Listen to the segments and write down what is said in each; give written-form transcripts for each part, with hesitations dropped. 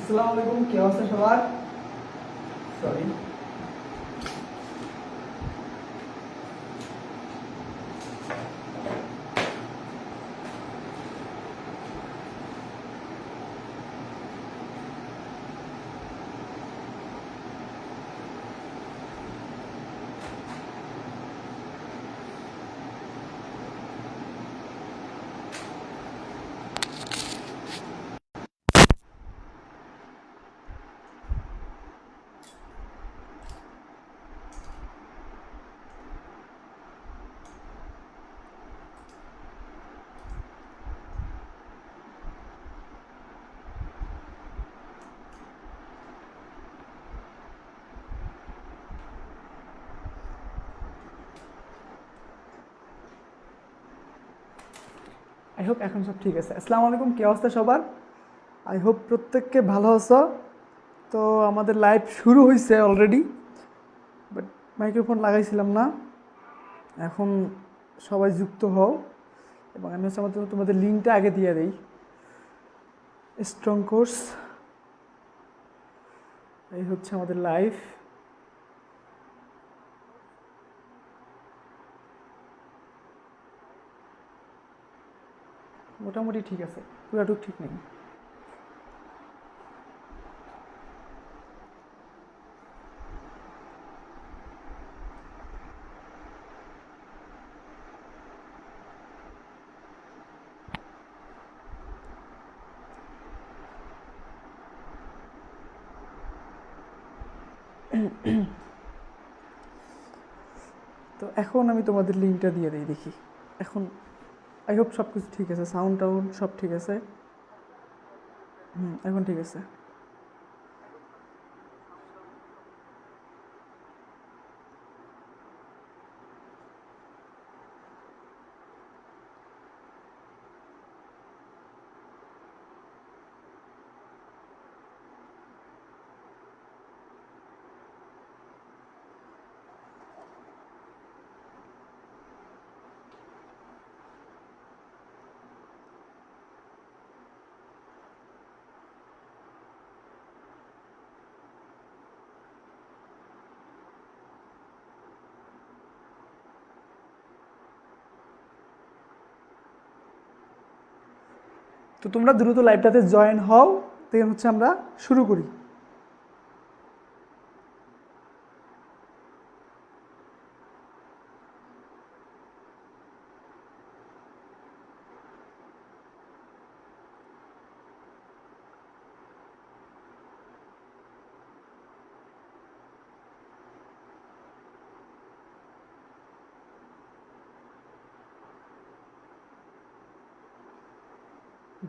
আসসালামু আলাইকুম, কি অবস্থা সবার? সরি। আই হোপ এখন সব ঠিক আছে। আসসালামু আলাইকুম, কি অবস্থা সবার? আই হোপ প্রত্যেককে ভালো আছো। তো আমাদের লাইভ শুরু হয়েছে অলরেডি, বাট মাইক্রোফোন লাগাইছিলাম না। এখন সবাই যুক্ত হও, এবং আমি হচ্ছে তোমাদের লিঙ্কটা আগে দিয়ে দিই। স্ট্রং কোর্স, এই হচ্ছে আমাদের লাইভ। মোটামুটি ঠিক আছে, পুরাটুক ঠিক নেই। তো এখন আমি তোমাদের লিঙ্কটা দিয়ে দিই, দেখি এখন। আই হোপ সব কিছু ঠিক আছে, সাউন্ড টাউন্ড সব ঠিক আছে। এখন ঠিক আছে। তো তোমরা দ্রুত লাইভটাতে জয়েন হও, তাই হচ্ছে আমরা শুরু করি।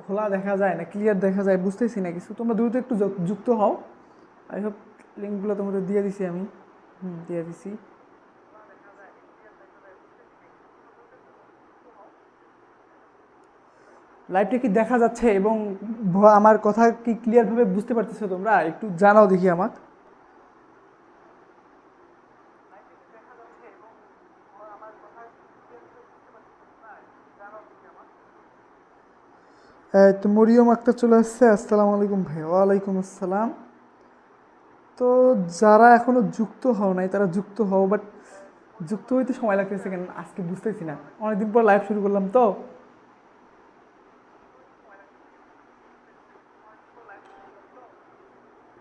ঘোলা দেখা যায় না, ক্লিয়ার দেখা যায়, বুঝতেছি না কিছু। তোমরা দ্রুত একটু যুক্ত হও। আই হোপ লিঙ্কগুলো তোমাদের দিয়ে দিছি আমি। দিয়ে দিছি। লাইভটা কি দেখা যাচ্ছে, এবং আমার কথা কি ক্লিয়ারভাবে বুঝতে পারতেছো তোমরা? একটু জানাও দেখি আমাকে। তো মরিয়ম আক্তার চলে আসছে। আসসালামু আলাইকুম ভাই। ওয়ালাইকুম আসসালাম। তো যারা এখনো যুক্ত হও নাই তারা যুক্ত হও, বাট যুক্ত হইতে সময় লাগতেছে কেন আজকে বুঝতেছি না। অনেকদিন পর লাইভ শুরু করলাম তো।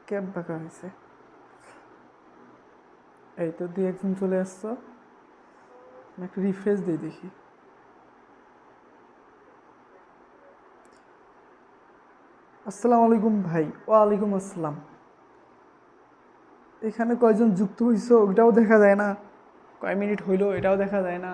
ক্যাব বাঁকা হয়েছে। এই তো দুই একজন চলে আসছো। আমি একটু রিফ্রেশ দিই দেখি। আসসালামু আলাইকুম ভাই। ওয়ালাইকুম আসসালাম। এখানে কয়জন যুক্ত হইছো ওটাও দেখা যায় না, কয় মিনিট হইলো এটাও দেখা যায় না।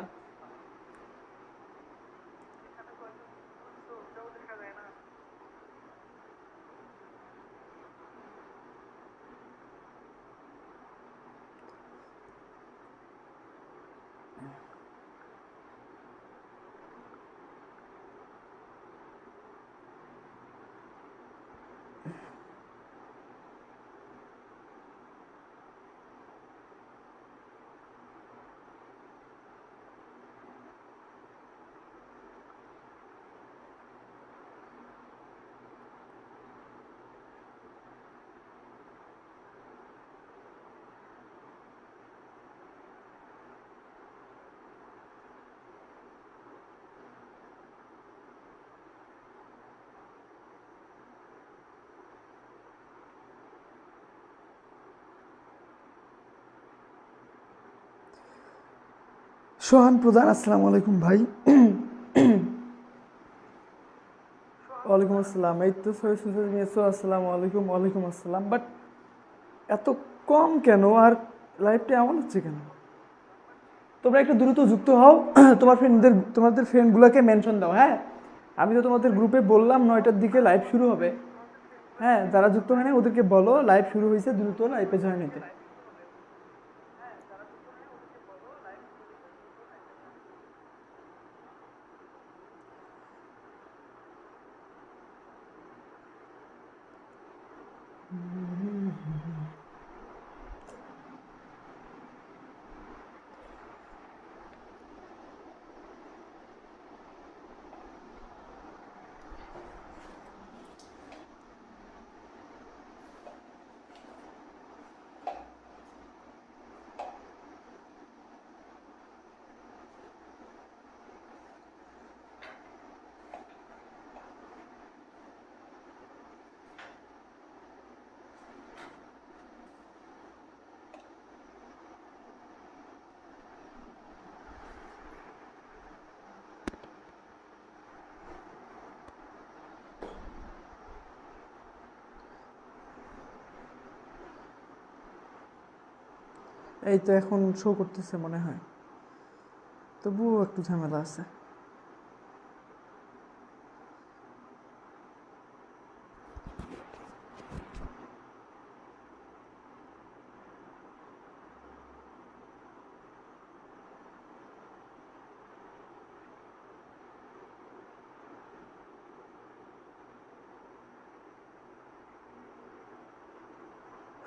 সোহান প্রধান, আসসালামু আলাইকুম ভাই। ওয়ালাইকুম আসসালাম। এই তো সৈয়দ সুজা নিয়েছো, আসসালামু আলাইকুম। ওয়ালাইকুম আসসালাম। বাট এত কম কেন? আর লাইফটা এমন হচ্ছে কেন? তোমরা একটু দ্রুত যুক্ত হও। তোমাদের ফ্রেন্ডগুলোকে মেনশন দাও, হ্যাঁ। আমি তো তোমাদের গ্রুপে বললাম 9টার দিকে লাইভ শুরু হবে। হ্যাঁ, যারা যুক্ত হয় না ওদেরকে বলো লাইভ শুরু হয়েছে, দ্রুত লাইভে জয়েন হতে। এই তো এখন শো করতেছে মনে হয়, তবুও একটু ঝামেলা আছে।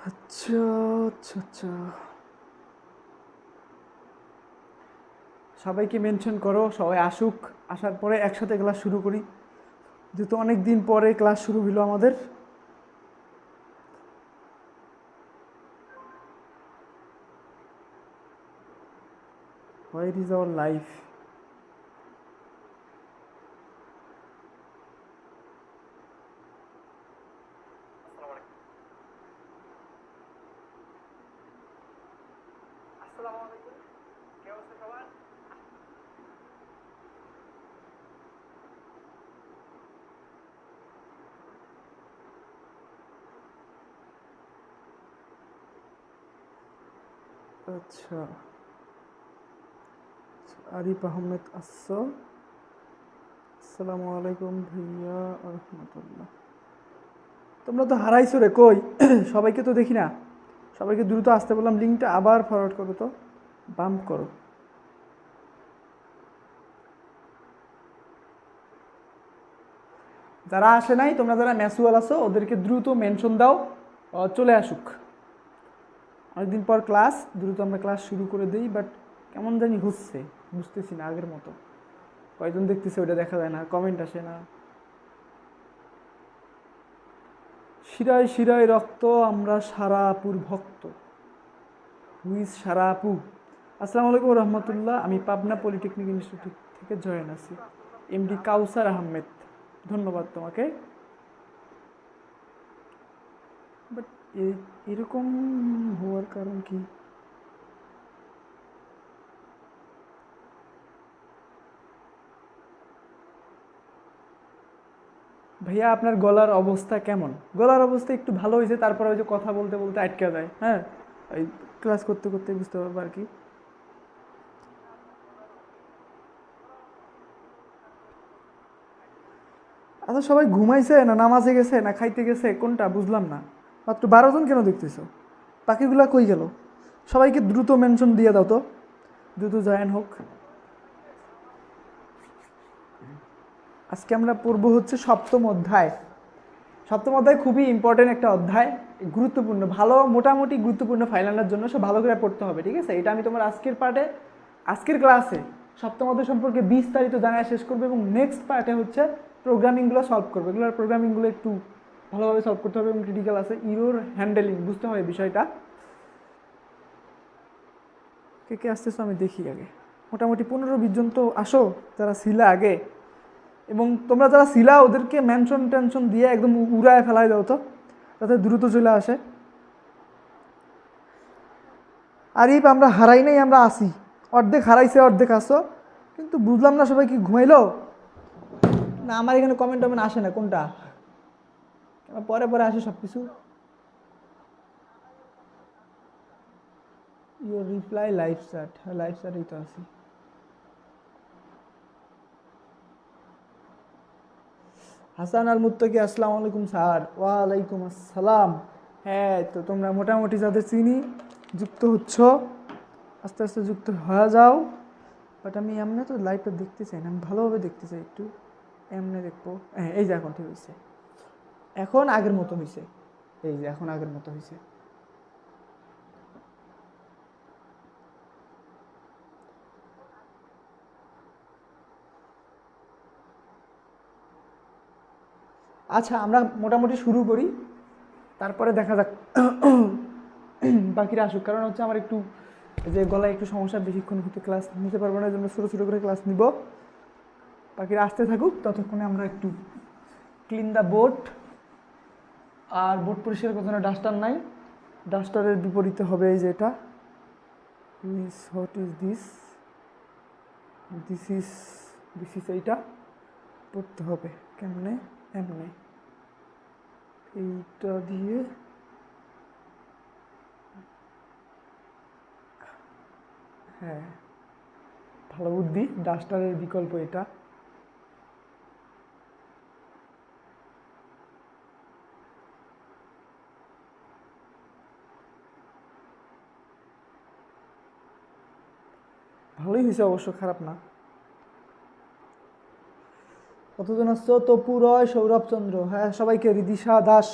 আচ্ছা আচ্ছা আচ্ছা, সবাইকে মেনশন করো, সবাই আসুক। আসার পরে একসাথে ক্লাস শুরু করি, যেহেতু অনেক দিন পরে ক্লাস শুরু হলো আমাদের। Where is our life? আচ্ছা, আরিফ আহমেদ আসছো, আসসালামু আলাইকুম ভাইয়া রহমতুল্লাহ। তোমরা তো হারাইছো রে, কই? সবাইকে তো দেখি না। সবাইকে দ্রুত আসতে বললাম, লিঙ্কটা আবার ফরওয়ার্ড করো তো, বাম্প করো। যারা আসে নাই, তোমরা যারা ম্যাসুয়াল আছো ওদেরকে দ্রুত মেনশন দাও, চলে আসুক। অনেকদিন পর ক্লাস, দ্রুত আমরা ক্লাস শুরু করে দিই। বাট কেমন জানি হচ্ছে, বুঝতেছি না আগের মতো। কয়জন দেখতেছে ওটা দেখা যায় না, কমেন্ট আসে না। শিরায় শিরায় রক্ত, আমরা সারাপুর ভক্ত। হুইজ সারাপু? আসসালামু আলাইকুম রহমতুল্লাহ। আমি পাবনা পলিটেকনিক ইনস্টিটিউট থেকে জয়েন আছি, এমডি কাউসার আহমেদ। ধন্যবাদ তোমাকে। বাট এরকম হওয়ার কারণ কি? ভাইয়া আপনার গলার অবস্থা কেমন? গলার অবস্থা একটু ভালো হয়েছে, তারপরে ওই যে কথা বলতে বলতে আটকে যায়, হ্যাঁ। এই ক্লাস করতে করতে বুঝতে পারবো আর কি। আচ্ছা, সবাই ঘুমাইছে না নামাজে গেছে না খাইতে গেছে, কোনটা বুঝলাম না। মাত্র 12জন কেন দেখতেছো? বাকিগুলা কই গেল? সবাইকে দ্রুত মেনশন দিয়ে দাও তো, দ্রুত জয়েন হোক। আজকে আমরা পড়ব হচ্ছে সপ্তম অধ্যায়। সপ্তম অধ্যায় খুবই ইম্পর্টেন্ট একটা অধ্যায়, গুরুত্বপূর্ণ, ভালো মোটামুটি গুরুত্বপূর্ণ ফাইনালের জন্য সব ভালো করে পড়তে হবে, ঠিক আছে? এটা আমি তোমার আজকের পার্টে, আজকের ক্লাসে সপ্তম অধ্যায় সম্পর্কে বিস্তারিত জানায় শেষ করবে, এবং নেক্সট পার্টে হচ্ছে প্রোগ্রামিংগুলো সলভ করবে। এগুলোর প্রোগ্রামিংগুলো একটু ভালোভাবে সলভ করতে হবে, এবং ক্রিটিক্যাল আছে, ইরোর হ্যান্ডেলিং বুঝতে হবে বিষয়টা। কে কে আসতেছো আমি দেখি আগে। মোটামুটি 15-20 জন তো আসো, যারা ছিলা আগে। এবং তোমরা যারা ছিলা ওদেরকে মেনশন টেনশন দিয়ে একদম উড়ায় ফেলাই দাও তো, যাতে দ্রুত চলে আসে। আরিফ, আমরা হারাই নাই, আমরা আসি। অর্ধেক হারাইছে অর্ধেক আসো, কিন্তু বুঝলাম না সবাই কি ঘুমাইলো না। আমার এখানে কমেন্ট টমেন্ট আসে না, কোনটা পরে পরে আসে সব কিছু। ইউর রিপ্লাই লাইভ চ্যাট, হ্যাঁ লাইভ চ্যাটেই তো আছি। হাসান আল মুত্তাকি, আসসালামু আলাইকুম স্যার। ওয়ালাইকুম আসসালাম। হ্যাঁ, তো তোমরা মোটামুটি যাদের চিনি যুক্ত হচ্ছ, আস্তে আস্তে যুক্ত হয়ে যাও। বাট আমি এমনি তো লাইভটা দেখতে চাই না, আমি ভালোভাবে দেখতে চাই একটু, এমনি দেখবো। হ্যাঁ এই যে এখন ঠিক হয়েছে, এখন আগের মতো হয়েছে, এই যে এখন আগের মতো হয়েছে। আচ্ছা আমরা মোটামুটি শুরু করি, তারপরে দেখা যাক বাকিরা আসুক। কারণ হচ্ছে আমার একটু যে গলায় একটু সমস্যা, বেশিক্ষণ হতে ক্লাস নিতে পারবো না, এই জন্য ছোটো ছোটো করে ক্লাস নিব। বাকিরা আসতে থাকুক, ততক্ষণে আমরা একটু ক্লিন দ্য বোর্ড। আর বোর্ড পরিষ্কার করতে না, ডাস্টার নাই, ডাস্টারের বিপরীতে হবে এই যে এটা। What is this, this is এইটা পড়তে হবে কেমনে, এমনে এইটা দিয়ে। হ্যাঁ ভালো বুদ্ধি, ডাস্টারের বিকল্প এটা। ভালোই হয়েছে অবশ্য, খারাপ না। কতজন আসছো? তপু রয়, সৌরভ চন্দ্র, হ্যাঁ সবাইকে, রিদিশা দাস,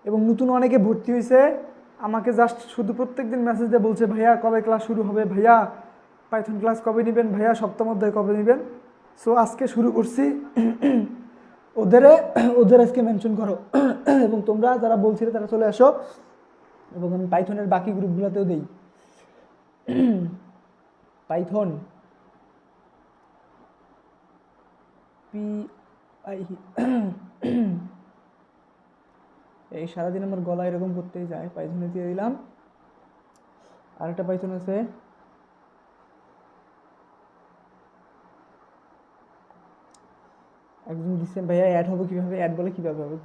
এবং নতুন অনেকে ভর্তি হয়েছে। আমাকে জাস্ট শুধু প্রত্যেক দিন মেসেজ দিয়ে বলছে ভাইয়া কবে ক্লাস শুরু হবে, ভাইয়া পাইথন ক্লাস কবে নেবেন, ভাইয়া সপ্তাহ অধ্যায় কবে নেবেন। সো আজকে শুরু করছি। ওদের ওদের আজকে মেনশন করো এবং তোমরা যারা বলছিলে তারা চলে আসো, এবং আমি পাইথনের বাকি গ্রুপগুলোতেও দিই। পাইথন পি আই, এই সারাদিন আমার গলা এরকম করতেই যায়। পাইথনে দিয়ে দিলাম। আরেকটা পাইথন আছে, একজন দিচ্ছে ভাইয়া অ্যাড হবে কীভাবে, অ্যাড বলে কীভাবে হবে,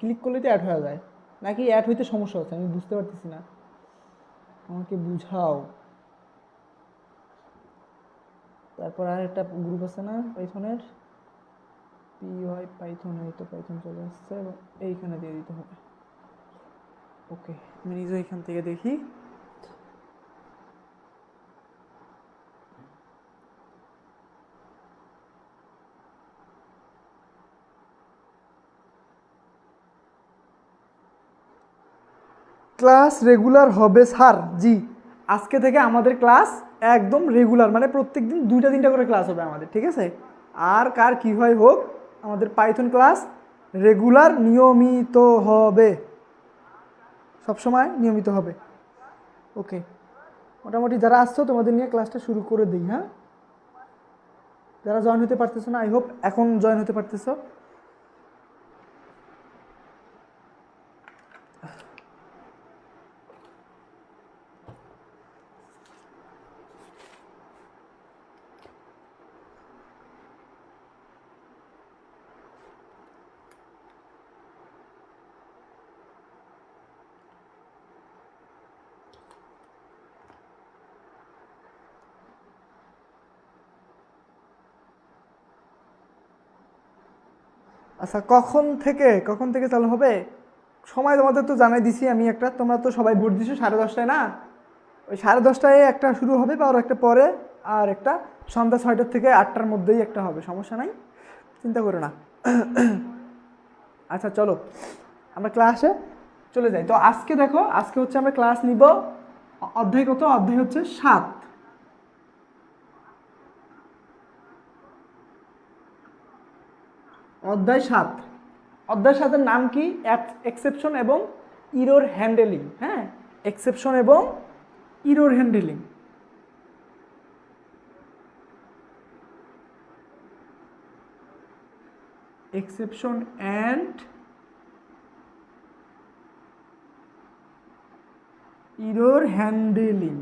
ক্লিক করলে তো অ্যাড হয়ে যায়, নাকি অ্যাড হইতে সমস্যা হচ্ছে, আমি বুঝতে পারতেছি না, আমাকে বুঝাও। তারপর আর একটা গ্রুপ আছে না পাইথনের, পিওয়াই পাইথন, এই তো পাইথন চলে আসছে, এবং এইখানে দিয়ে দিতে হবে। ওকে, আমি নিজে এখান থেকে দেখি। ক্লাস রেগুলার হবে স্যার? জি, আজকে থেকে আমাদের ক্লাস একদম রেগুলার, মানে প্রত্যেক দিন 2টা 3টা করে ক্লাস হবে আমাদের, ঠিক আছে? আর কার কী হয় হোক, আমাদের পাইথন ক্লাস রেগুলার নিয়মিত হবে, সবসময় নিয়মিত হবে। ওকে, মোটামুটি যারা আসছো তোমাদের নিয়ে ক্লাসটা শুরু করে দিই। হ্যাঁ, যারা জয়েন হতে পারতেছো না, আই হোপ এখন জয়েন হতে পারতেছো। আচ্ছা কখন থেকে চালু হবে সময় তোমাদের তো জানাই দিছি আমি একটা, তোমরা তো সবাই ভোট দিছো 10:30টায় না, ওই 10:30টায় একটা শুরু হবে, বা আর একটা পরে, আর একটা সন্ধ্যা 6টা থেকে 8টার মধ্যেই একটা হবে, সমস্যা নাই, চিন্তা করো না। আচ্ছা চলো আমরা ক্লাসে চলে যাই। তো আজকে দেখো, আজকে হচ্ছে আমরা ক্লাস নিব অধ্যায় কত, অধ্যায় হচ্ছে 7। অধ্যায় 7, অধ্যায় 7-এর নাম কি, এক্সেপশন এবং ইরোর হ্যান্ডেলিং। হ্যাঁ, এক্সেপশন এবং error handling. Exception and error handling.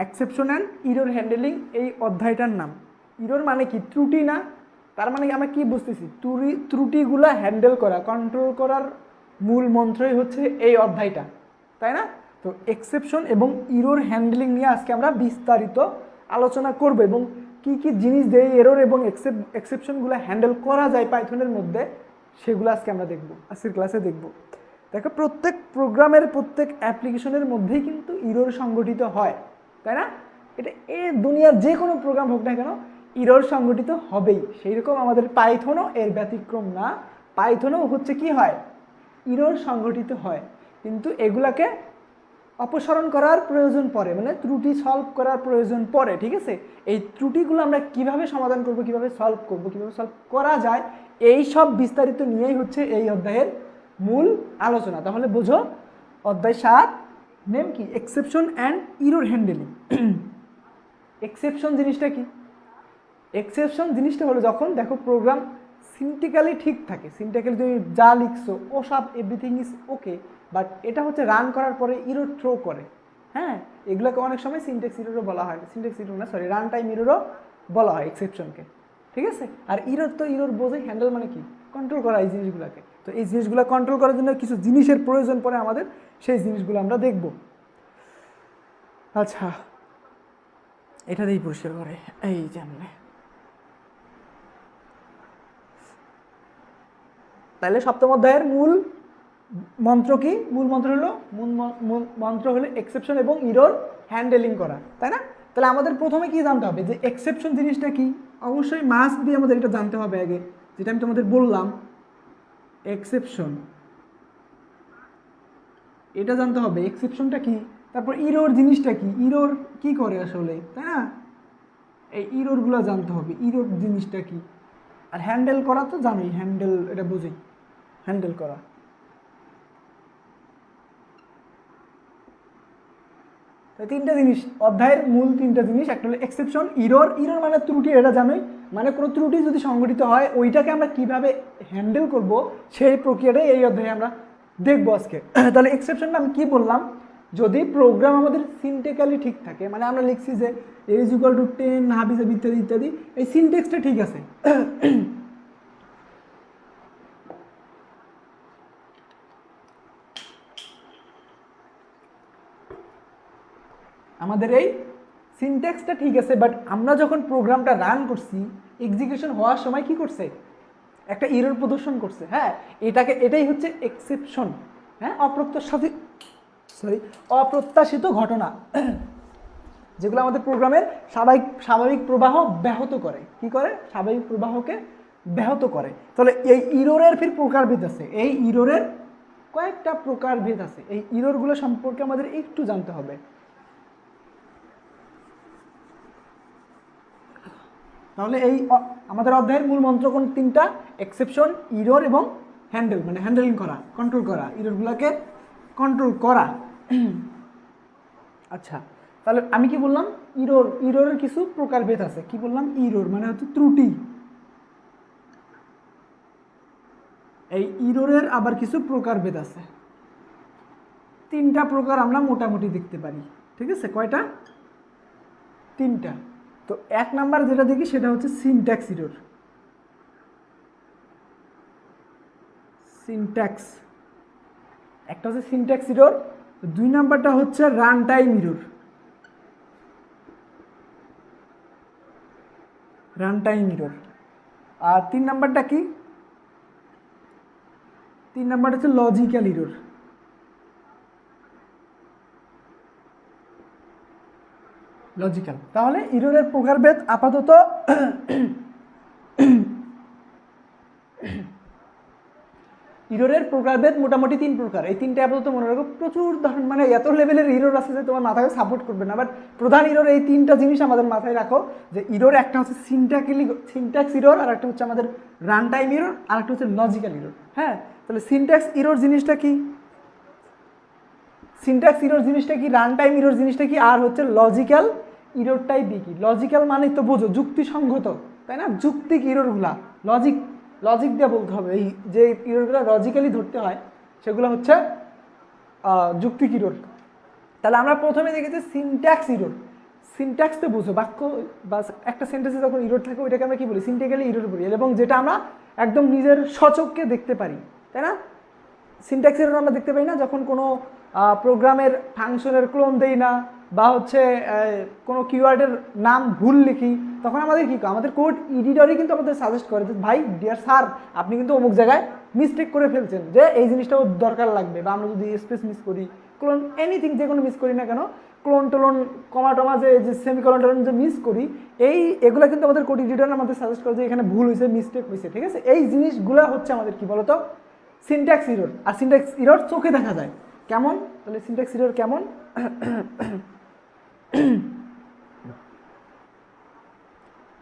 Exception and error handling এই অধ্যায়টার নাম। ইরর মানে কি? ত্রুটি না? তার মানে আমরা কি বুঝতেছি? ত্রুটিগুলো হ্যান্ডেল করা, কন্ট্রোল করার মূল মন্ত্রই হচ্ছে এই অধ্যায়টা, তাই না? তো এক্সেপশন এবং ইরর হ্যান্ডেলিং নিয়ে আজকে আমরা বিস্তারিত আলোচনা করব এবং কি কি জিনিস দিয়ে এরর এবং এক্সেপশনগুলো হ্যান্ডেল করা যায় পাইথনের মধ্যে, সেগুলো আজকে আমরা দেখব, আজকের ক্লাসে দেখব। দেখো, প্রত্যেক প্রোগ্রামের, প্রত্যেক অ্যাপ্লিকেশনের মধ্যেই কিন্তু ইরর সংগঠিত হয়, তাই না? এটা দুনিয়ার যে কোনো প্রোগ্রাম হোক না কেন, ইরর সংগঠিত হবেই। সেই রকম আমাদের পাইথনও এর ব্যতিক্রম না। পাইথনও হচ্ছে কি হয়? ইরর সংগঠিত হয়, কিন্তু এগুলাকে অপসারণ করার প্রয়োজন পড়ে, মানে ত্রুটি সলভ করার প্রয়োজন পড়ে, ঠিক আছে? এই ত্রুটিগুলো আমরা কিভাবে সমাধান করব, কিভাবে সলভ করব, কিভাবে সলভ করা যায়, এই সব বিস্তারিত নিয়েই হচ্ছে এই অধ্যায়ের মূল আলোচনা। তাহলে বোঝো, অধ্যায় 7 নেম কি? Exception and error handling. Exception জিনিসটা কি? এক্সেপশন জিনিসটা হলো যখন দেখো প্রোগ্রাম সিনট্যাক্টিক্যালি ঠিক থাকে, সিনট্যাক্টিক্যালি তুমি যা লিখছো ও সব এভরিথিং ইজ ওকে, বাট এটা হচ্ছে রান করার পরে ইরর থ্রো করে। হ্যাঁ, এগুলোকে অনেক সময় সিনট্যাক্স ইররও বলা হয়, সিনট্যাক্স ইরর না, সরি, রান টাইম ইররও বলা হয় এক্সেপশনকে, ঠিক আছে? আর ইরর তো ইরর বোঝে, হ্যান্ডেল মানে কি? কন্ট্রোল করা এই জিনিসগুলোকে। তো এই জিনিসগুলো কন্ট্রোল করার জন্য কিছু জিনিসের প্রয়োজন পড়ে আমাদের, সেই জিনিসগুলো আমরা দেখব। আচ্ছা, এটা দিয়েই পরিষ্কার করে, এই যেমন। তাহলে সপ্তম অধ্যায়ের মূল মন্ত্র কি? মূল মন্ত্র হলো মন্ত্র হলো এক্সেপশন এবং ইরর হ্যান্ডেলিং করা, তাই না? তাহলে আমাদের প্রথমে কি জানতে হবে যে এক্সেপশন জিনিসটা কি? অবশ্যই মাস্ট দিয়ে আমাদের এটা জানতে হবে আগে, যেটা আমি তোমাদের বললাম, এক্সেপশন, এটা জানতে হবে এক্সেপশনটা কি। তারপর ইরর জিনিসটা কি? ইরর কি করে আসলে, তাই না? এই ইররগুলো জানতে হবে, ইরর জিনিসটা কি। আর হ্যান্ডেল করা তো জানোই, হ্যান্ডেল এটা বুঝি, হ্যান্ডেল করা। তিনটা জিনিস অধ্যায়ের মূল, তিনটা জিনিস। একটা হলো এক্সেপশন, ইরর। ইরর মানে ত্রুটি, এটা জানোই, মানে কোনো ত্রুটি যদি সংঘটিত হয় ওইটাকে আমরা কিভাবে হ্যান্ডেল করব, সেই প্রক্রিয়াটাই এই অধ্যায়ে আমরা দেখবো আজকে। তাহলে এক্সেপশনটা আমি কি বললাম? যদি প্রোগ্রাম আমাদের সিনট্যাক্টিক্যালি ঠিক থাকে, মানে আমরা লিখছি যে a = 10 হাবিজাবি ইত্যাদি ইত্যাদি, এই সিনট্যাক্সটা ঠিক আছে, আমাদের এই সিনট্যাক্সটা ঠিক আছে, বাট আমরা যখন প্রোগ্রামটা রান করছি, এক্সিকিউশন হওয়ার সময় কি করছে? একটা ইরর প্রদর্শন করছে। হ্যাঁ, এটাই হচ্ছে এক্সেপশন। হ্যাঁ, অপ্রত্যাশিত ঘটনা, যেগুলো আমাদের প্রোগ্রামের স্বাভাবিক প্রবাহ ব্যাহত করে। কি করে? স্বাভাবিক প্রবাহকে ব্যাহত করে। তাহলে এই ইররের ফির প্রকারভেদ আছে, এই ইররের কয়েকটা প্রকারভেদ আছে। এই ইররগুলো সম্পর্কে আমাদের একটু জানতে হবে। তাহলে এই আমাদের অধ্যায়ের মূল মন্ত্র কোন তিনটা? এক্সেপশন, ইরর এবং হ্যান্ডেল, মানে হ্যান্ডেলিং করা, কন্ট্রোল করা, ইররগুলোকে কন্ট্রোল করা। আচ্ছা, তাহলে আমি কি বললাম? ইররের কিছু প্রকারভেদ আছে। কি বললাম? ইরর মানে হচ্ছে ত্রুটি। এই ইররের আবার কিছু প্রকারভেদ আছে। তিনটা প্রকার আমরা মোটামুটি দেখতে পারি, ঠিক আছে? কয়টা? তিনটা। তো এক নাম্বার যেটা দেখি সেটা হচ্ছে সিনট্যাক্স ইরর। সিনট্যাক্স, একটা হচ্ছে সিনট্যাক্স ইরর। দুই নাম্বারটা হচ্ছে run time error. Run time error. আর তিন নাম্বারটা কি? তিন নাম্বারটা হচ্ছে লজিক্যাল ইরর। লজিক্যাল। তাহলে ইররের প্রকারভেদ আপাতত ইররের প্রকারভেদ মোটামুটি তিন প্রকার। এই তিনটে আপাতত মনে রাখো। প্রচুর ধরনের, মানে এত লেভেলের ইরর আছে যে তোমার মাথাকে সাপোর্ট করবে না, বাট প্রধান ইরর এই তিনটা জিনিস আমাদের মাথায় রাখো। যে ইরর একটা হচ্ছে সিনট্যাক্স ইরর, আর একটা হচ্ছে আমাদের রান টাইম ইরর, আর একটা হচ্ছে লজিক্যাল ইরর। হ্যাঁ, তাহলে সিনট্যাক্স ইরর জিনিসটা কি? সিনট্যাক্স ইরর জিনিসটা কি? রান টাইম ইরর জিনিসটা কি? আর হচ্ছে লজিক্যাল ইররটাই কি? লজিক্যাল মানে তো বোঝো, যুক্তিসঙ্গত, তাই না? যুক্তিক ইররগুলা লজিক দিয়ে বলতে হবে। এই যে ইররগুলো লজিক্যালি ধরতে হয় সেগুলো হচ্ছে যুক্তিক ইরর। তাহলে আমরা প্রথমে দেখেছি সিনট্যাক্স ইরর। সিনট্যাক্স তো বুঝো, বাক্য বা একটা সেন্টেন্সে যখন ইরর থাকে ওইটাকে আমরা কি বলি, সিনট্যাক্টিক্যালি ইরর বলি, এবং যেটা আমরা একদম নিজের সচক্ষে দেখতে পারি, তাই না? সিনট্যাক্স এরর আমরা দেখতে পাই না যখন কোনো প্রোগ্রামের ফাংশনের ক্লোন দেই না, বা হচ্ছে কোনো কিওয়ার্ডের নাম ভুল লিখি, তখন আমাদের কী করে, আমাদের কোড এডিটরই কিন্তু আমাদের সাজেস্ট করে যে ভাই ডিয়ার স্যার আপনি কিন্তু অমুক জায়গায় মিস্টেক করে ফেলছেন, যে এই জিনিসটাও দরকার লাগবে, বা আমরা যদি স্পেস মিস করি, ক্লোন এনিথিং যে কোনো মিস করি না কেন, ক্লোন টোলন কমা টমা যে সেমিকলন টোলন যে মিস করি, এগুলো কিন্তু আমাদের কোড এডিটর আমাদের সাজেস্ট করে যে এখানে ভুল হয়েছে, মিস্টেক হয়েছে, ঠিক আছে? এই জিনিসগুলো হচ্ছে আমাদের কি বলতো, সিনট্যাক্স ইরর। আর সিনট্যাক্স ইরর চোখে দেখা যায় কেমন, তাহলে সিনট্যাক্স ইরর কেমন?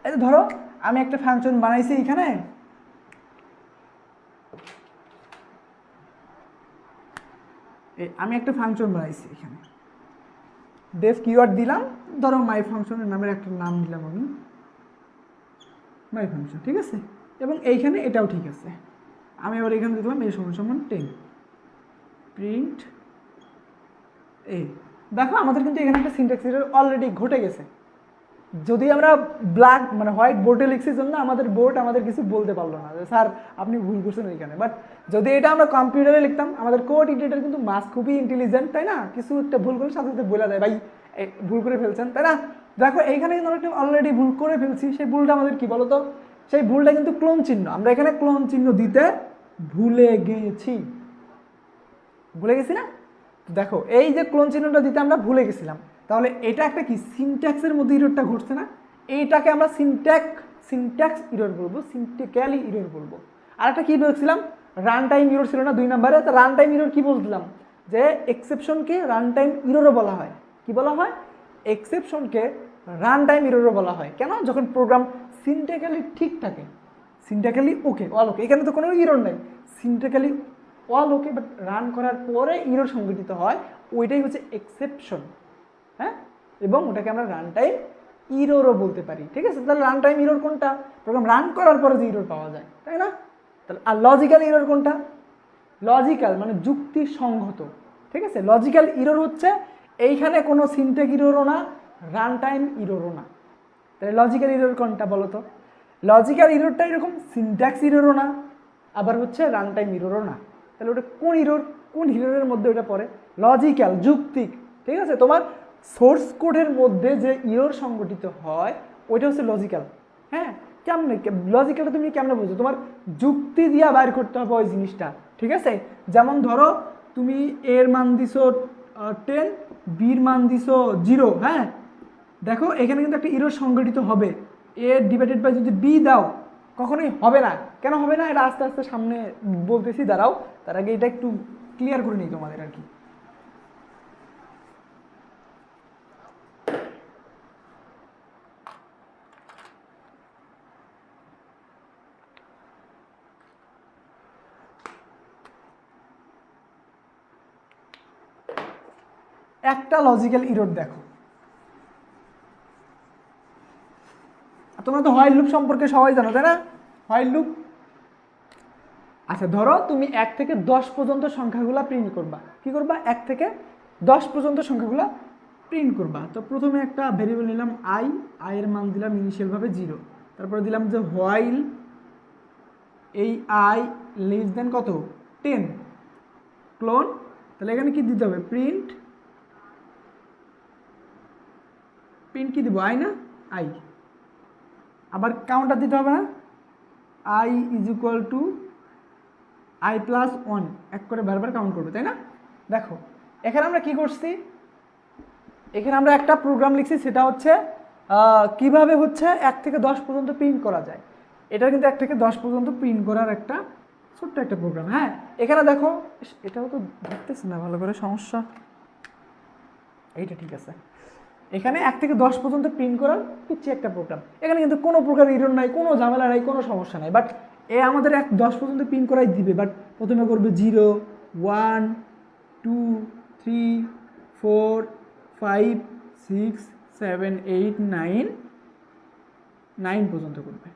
এই ধরো আমি একটা ফাংশন বানাইছি এখানে, আমি একটা ফাংশন বানাইছি এখানে, ডেফ কিওয়ার্ড দিলাম, ধরো মাই ফাংশনের নামের একটা নাম দিলাম আমি, মাই ফাংশন, ঠিক আছে? এবং এইখানে এটাও ঠিক আছে, আমি আবার এখানে দেখলাম এই সমান 10 প্রিন্ট এ। দেখো আমাদের কিন্তু এখানে একটা সিনট্যাক্স এরর অলরেডি ঘটে গেছে। যদি আমরা ব্ল্যাক মানে হোয়াইট বোর্ডে লিখছি জন্য আমাদের বোর্ড আমাদের কিছু বলতে পারলো না যে স্যার আপনি ভুল করছেন ওইখানে, বাট যদি এটা আমরা কম্পিউটারে লিখতাম, আমাদের কোড এডিটর কিন্তু খুবই ইন্টেলিজেন্ট, তাই না? কিছু একটা ভুল করে সাথে সাথে বলে দেয় ভাই ভুল করে ফেলছেন, তাই না? দেখো এইখানে কিন্তু আমরা অলরেডি ভুল করে ফেলছি, সেই ভুলটা আমাদের কি বলতো, সেই ভুলটা কিন্তু ক্লোন চিহ্ন, আমরা এখানে ক্লোন চিহ্ন দিতে ভুলে গেছি, ভুলে গেছি না? দেখো এই যে ক্লোন চিহ্নটা দিতে আমরা ভুলে গেছিলাম, তাহলে এটা একটা কি সিনট্যাক্সের মধ্যে ইররটা ঘটছে না? এইটাকে আমরা সিনট্যাক্স ইরর বলবো, সিনট্যাক্টিক্যালি ইরর বলবো। আর একটা কি বলছিলাম, রান টাইম ইরর ছিল না 2 নম্বরে? তো রান টাইম ইরর কি বলছিলাম, যে এক্সেপশনকে রান টাইম ইররও বলা হয়। কি বলা হয়? এক্সেপশনকে রান টাইম ইররও বলা হয়। কেন? যখন প্রোগ্রাম সিনট্যাক্টিক্যালি ঠিক থাকে, সিনট্যাক্টিক্যালি ওকে, অল ওকে, এখানে তো কোনো ইরর নেই, সিনট্যাক্টিক্যালি অল ওকে, বাট রান করার পরে ইরর সংঘটিত হয়, ওইটাই হচ্ছে এক্সেপশন, হ্যাঁ? এবং ওটাকে আমরা রান টাইম ইররও বলতে পারি, ঠিক আছে? তাহলে রান টাইম ইরর কোনটা? প্রোগ্রাম রান করার পরে যে ইরর পাওয়া যায়, তাই না? তাহলে আর লজিক্যাল ইরর কোনটা? লজিক্যাল মানে যুক্তিসঙ্গত, ঠিক আছে? লজিক্যাল ইরর হচ্ছে এইখানে কোনো সিনট্যাক্স ইররও না, রান টাইম ইররও না। তাহলে লজিক্যাল ইরর কোনটা বলো তো? লজিক্যাল ইররটা এরকম সিনট্যাক্স ইররও না, আবার হচ্ছে রান টাইম ইররও না। তাহলে ওটা কোন ইরর, কোন ইররের মধ্যে ওটা পড়ে? লজিক্যাল, যুক্তিক, ঠিক আছে? তোমার সোর্স কোডের মধ্যে যে ইরর সংগঠিত হয় ওইটা হচ্ছে লজিক্যাল। হ্যাঁ, কেমনে লজিক্যালটা তুমি কেমনে বুঝো? তোমার যুক্তি দিয়া বাইর করতে হবে ওই জিনিসটা, ঠিক আছে? যেমন ধরো তুমি এর মান দিছো 10, বির মান দিছো 0, হ্যাঁ? দেখো এখানে কিন্তু একটা ইরর সংগঠিত হবে, এ ডিভাইডেড বাই যদি বি দাও কখনোই হবে না। কেন হবে না? এটা আস্তে আস্তে সামনে বলতেছি, দাঁড়াও, তার আগে এটা একটু ক্লিয়ার করে নিই তোমাদের আর কি। একটা লজিক্যাল ইরর দেখো, তোমরা তো হোয়াইল লুপ সম্পর্কে সবাই জানো, তাই না? While loop. আচ্ছা ধরো তুমি 1 থেকে 10 পর্যন্ত সংখ্যাগুলো প্রিন্ট করবা। কি করবা? 1 থেকে 10 পর্যন্ত সংখ্যাগুলো প্রিন্ট করবা। তো প্রথমে একটা ভেরিয়েবল নিলাম আই এর মান দিলাম ইনিশিয়ালভাবে 0, তারপরে দিলাম যে হোয়াইল এই আই লেস দেন কত 10 ক্লোন, তাহলে এখানে কি দিতে হবে? প্রিন্ট কি দিব? আই না? আই। আবার কাউন্টার দিতে হবে না? I is equal two I plus 1, এক করে বারবার কাউন্ট করবে, তাই না? দেখো এখানে আমরা কি করছি, এখানে আমরা একটা প্রোগ্রাম লিখছি, সেটা হচ্ছে কিভাবে হচ্ছে 1 থেকে 10 পর্যন্ত প্রিন্ট করা যায়। এটা কিন্তু 1 থেকে 10 পর্যন্ত প্রিন্ট করার একটা ছোট্ট একটা প্রোগ্রাম। হ্যাঁ, এখানে দেখো এটাও তো দেখতেছি না ভালো করে, সমস্যা। এইটা ঠিক আছে, এখানে 1 থেকে 10 পর্যন্ত প্রিন্ট করার পিচ্ছি একটা প্রোগ্রাম। এখানে কিন্তু কোনো প্রকার ইরর নাই, কোনো ঝামেলা নাই, কোনো সমস্যা নাই। বাট আমাদের 10 পর্যন্ত প্রিন্ট করাই দিবে, বাট প্রথমে করবে 0, 1, 2, 3, 4, 5, 6, 7, 8, 9 পর্যন্ত করবে।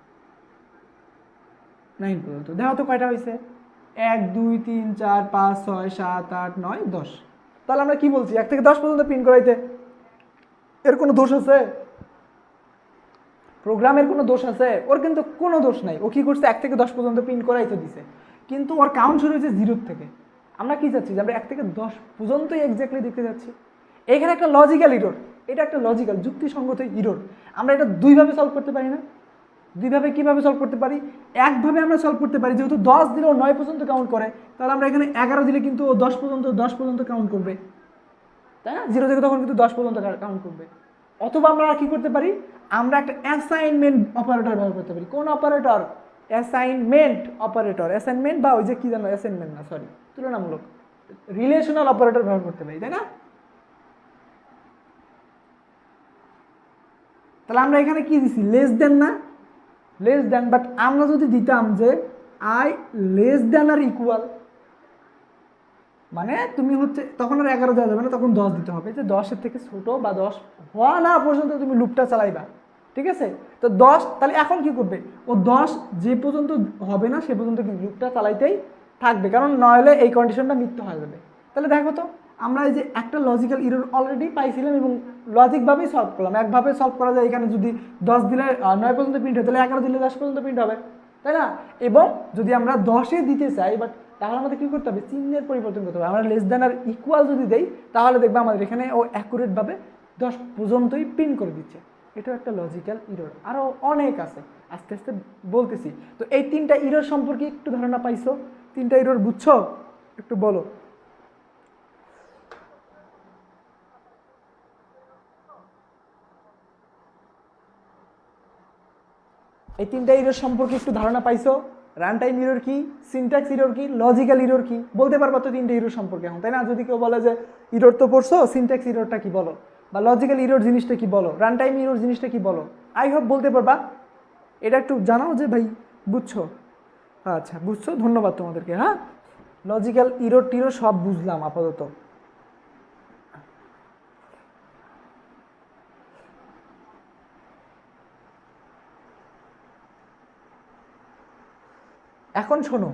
9 পর্যন্ত দেখো তো কয়টা হয়েছে? 1, 2, 3, 4, 5, 6, 7, 8, 9, 10। তাহলে আমরা কি বলছি? 1 থেকে 10 পর্যন্ত প্রিন্ট করাইতে। এর কোনো দোষ আছে? প্রোগ্রামের কোনো দোষ আছে? ওর কিন্তু কোনো দোষ নাই। ও কি করছে, 1 থেকে 10 পর্যন্ত প্রিন্ট করাই তো দিছে, কিন্তু ওর কাউন্ট শুরু হয়েছে 0 থেকে। আমরা কি চাচ্ছি যে আমরা 1 থেকে 10 পর্যন্তই এক্স্যাক্টলি দেখতে যাচ্ছি। এখানে একটা লজিক্যাল ইরর, এটা একটা লজিক্যাল যুক্তিসঙ্গত ইরর। আমরা এটা দুইভাবে সলভ করতে পারি না? দুইভাবে কিভাবে সলভ করতে পারি? একভাবে আমরা সলভ করতে পারি, যেহেতু 10 দিলেও 9 পর্যন্ত কাউন্ট করে, তাহলে আমরা এখানে 11 দিলে কিন্তু ও 10 পর্যন্ত কাউন্ট করবে, তাই না? 0 থেকে তখন কিন্তু 10 পর্যন্ত কাউন্ট করবে। অথবা আমরা কি করতে পারি, আমরা একটা অ্যাসাইনমেন্ট অপারেটর ব্যবহার করতে পারি। কোন অপারেটর? Assignment operator. অ্যাসাইনমেন্ট বা ওই যে কি জানো, অ্যাসাইনমেন্ট না, সরি, তুলনামূলক রিলেশনাল অপারেটর ব্যবহার করতে পারি, তাই না? তাহলে আমরা এখানে কি দিছি, লেস দেন না, লেস দেন। বাট আমরা যদি দিতাম যে I less than or equal, মানে তুমি হচ্ছে তখন আর 11 দেওয়া যাবে না, তখন 10 দিতে হবে, যে 10-এর থেকে ছোট বা 10 হওয়া না পর্যন্ত তুমি লুপটা চালাইবা, ঠিক আছে? তো 10, তাহলে এখন কি করবে, ও 10 যে পর্যন্ত হবে না সে পর্যন্ত কি লুপটা চালাইতেই থাকবে, কারণ নইলে এই কন্ডিশনটা মিথ্যা হয়ে যাবে। তাহলে দেখো তো, আমরা এই যে একটা লজিক্যাল ইরর অলরেডি পাইছিলাম এবং লজিকভাবেই সলভ করলাম। একভাবে সলভ করা যায়, এখানে যদি 10 দিলে 9 পর্যন্ত প্রিন্ট হয়, তাহলে 11 দিলে 10 পর্যন্ত প্রিন্ট হবে, তাই না? এবং যদি আমরা 10-এ দিতে চাই, বাট তাহলে আমাদের কী করতে হবে, চিহ্নের পরিবর্তন করতে হবে। আমরা লেস দেন আর ইকুয়াল যদি দেই, তাহলে দেখবে আমাদের এখানে ও অ্যাকুরেটভাবে 10 পর্যন্তই প্রিন্ট করে দিচ্ছে। এটাও একটা লজিক্যাল ইরর। আরও অনেক আছে, আস্তে আস্তে বলতেছি। তো এই 3টা ইরর সম্পর্কে একটু ধারণা পাইছো? 3টা ইরর বুঝছো? একটু বলো। এই 3টা ইরর সম্পর্কে একটু ধারণা পাইছো? রান টাইম ইরর কি, সিনট্যাক্স ইরর কি, লজিক্যাল ইরর কি, বলতে পারবা তো 3টে ইরর সম্পর্কে এখন, তাই না? যদি কেউ বলে যে ইরর তো পড়ছো, সিনট্যাক্স ইররটা কি বলো, বা লজিক্যাল ইরর জিনিসটা কি বলো, রান টাইম ইরর জিনিসটা কি বলো, আই হোপ বলতে পারবা। এটা একটু জানাও যে ভাই বুঝছো। আচ্ছা বুঝছো, ধন্যবাদ তোমাদেরকে। হ্যাঁ, লজিক্যাল ইরর টিরর সব বুঝলাম আপাতত। এখন শোনো,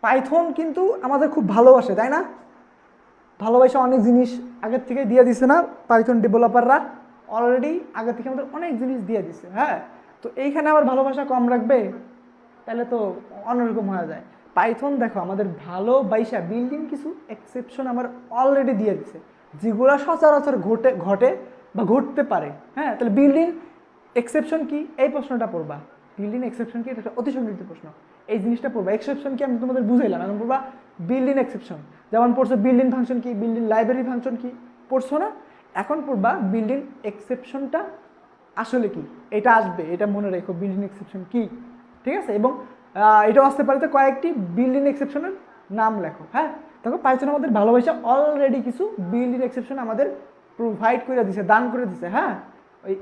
পাইথন কিন্তু আমাদের খুব ভালোবাসে, তাই না? ভালোবাসা অনেক জিনিস আগের থেকে দিয়ে দিছে না পাইথন ডেভেলপাররা? অলরেডি আগের থেকে আমাদের অনেক জিনিস দিয়ে দিছে। হ্যাঁ, তো এইখানে আবার ভালোবাসা কম রাখবে, তাহলে তো অন্যরকম হয়ে যায়। পাইথন দেখো আমাদের ভালোবাসা বিল্ডিং কিছু এক্সেপশন আমার অলরেডি দিয়ে দিছে, যেগুলো সচরাচর ঘটে বা ঘটতে পারে। হ্যাঁ, তাহলে বিল্ডিং এক্সেপশন কি, এই প্রশ্নটা পড়বা। বিল্ডিং এক্সেপশন কি, এটা একটা অতি সংক্ষিপ্ত প্রশ্ন, এই জিনিসটা পড়বা। এক্সেপশন কি আমি তোমাদের বুঝাইলাম, এখন পড়বা বিল্ডিং এক্সেপশন। যেমন পড়ছো বিল্ডিং ফাংশন কি, বিল্ডিং লাইব্রেরি ফাংশন কি, পড়ছো না? এখন পড়বা বিল্ডিং এক্সেপশনটা আসলে কি, এটা আসবে, এটা মনে রেখো বিল্ডিং এক্সেপশন কি, ঠিক আছে? এবং এটাও আসতে পারে, তো কয়েকটি বিল্ডিং এক্সেপশনের নাম লেখো। হ্যাঁ, দেখো পাইথন আমাদের ভালোবাসা অলরেডি কিছু বিল্ডিং এক্সেপশন আমাদের প্রোভাইড করে দিছে, দান করে দিছে। হ্যাঁ,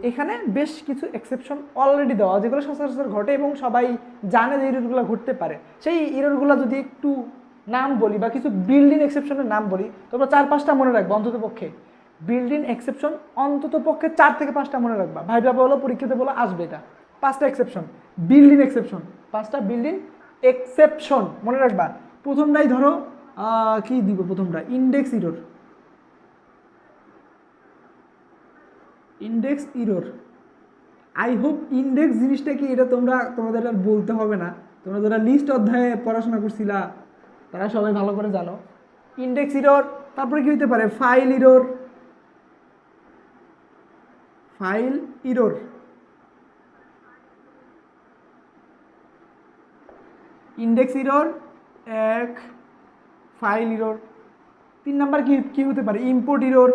এখানে বেশ কিছু এক্সেপশন অলরেডি দেওয়া, যেগুলো সচরাচর ঘটে এবং সবাই জানে যে ইররগুলো ঘটতে পারে। সেই ইররগুলো যদি একটু নাম বলি বা কিছু বিল্ডিং এক্সেপশনের নাম বলি, তোমরা 4-5টা মনে রাখবো অন্তত পক্ষে। বিল্ডিং এক্সেপশন অন্তত পক্ষে 4 থেকে 5টা মনে রাখবা, ভাইবা বলো, পরীক্ষাতে বলো, আসবে এটা। 5টা এক্সেপশন, বিল্ডিং এক্সেপশন, 5টা বিল্ডিং এক্সেপশন মনে রাখবা। প্রথমটাই ধরো কি দিব, প্রথমটা index error. Index error, I hope index জিনিসটা কি এটা তোমাদের আর বলতে হবে না। তোমরা যারা লিস্ট অধ্যায়ে পড়াশোনা করছিলা তারা সবাই ভালো করে জানো ইন্ডেক্স ইরর। তারপরে কি হতে পারে, file error, file error, index error এক, ফাইল ইরর। 3 নাম্বার কি কি হতে পারে, ইম্পোর্ট ইরর,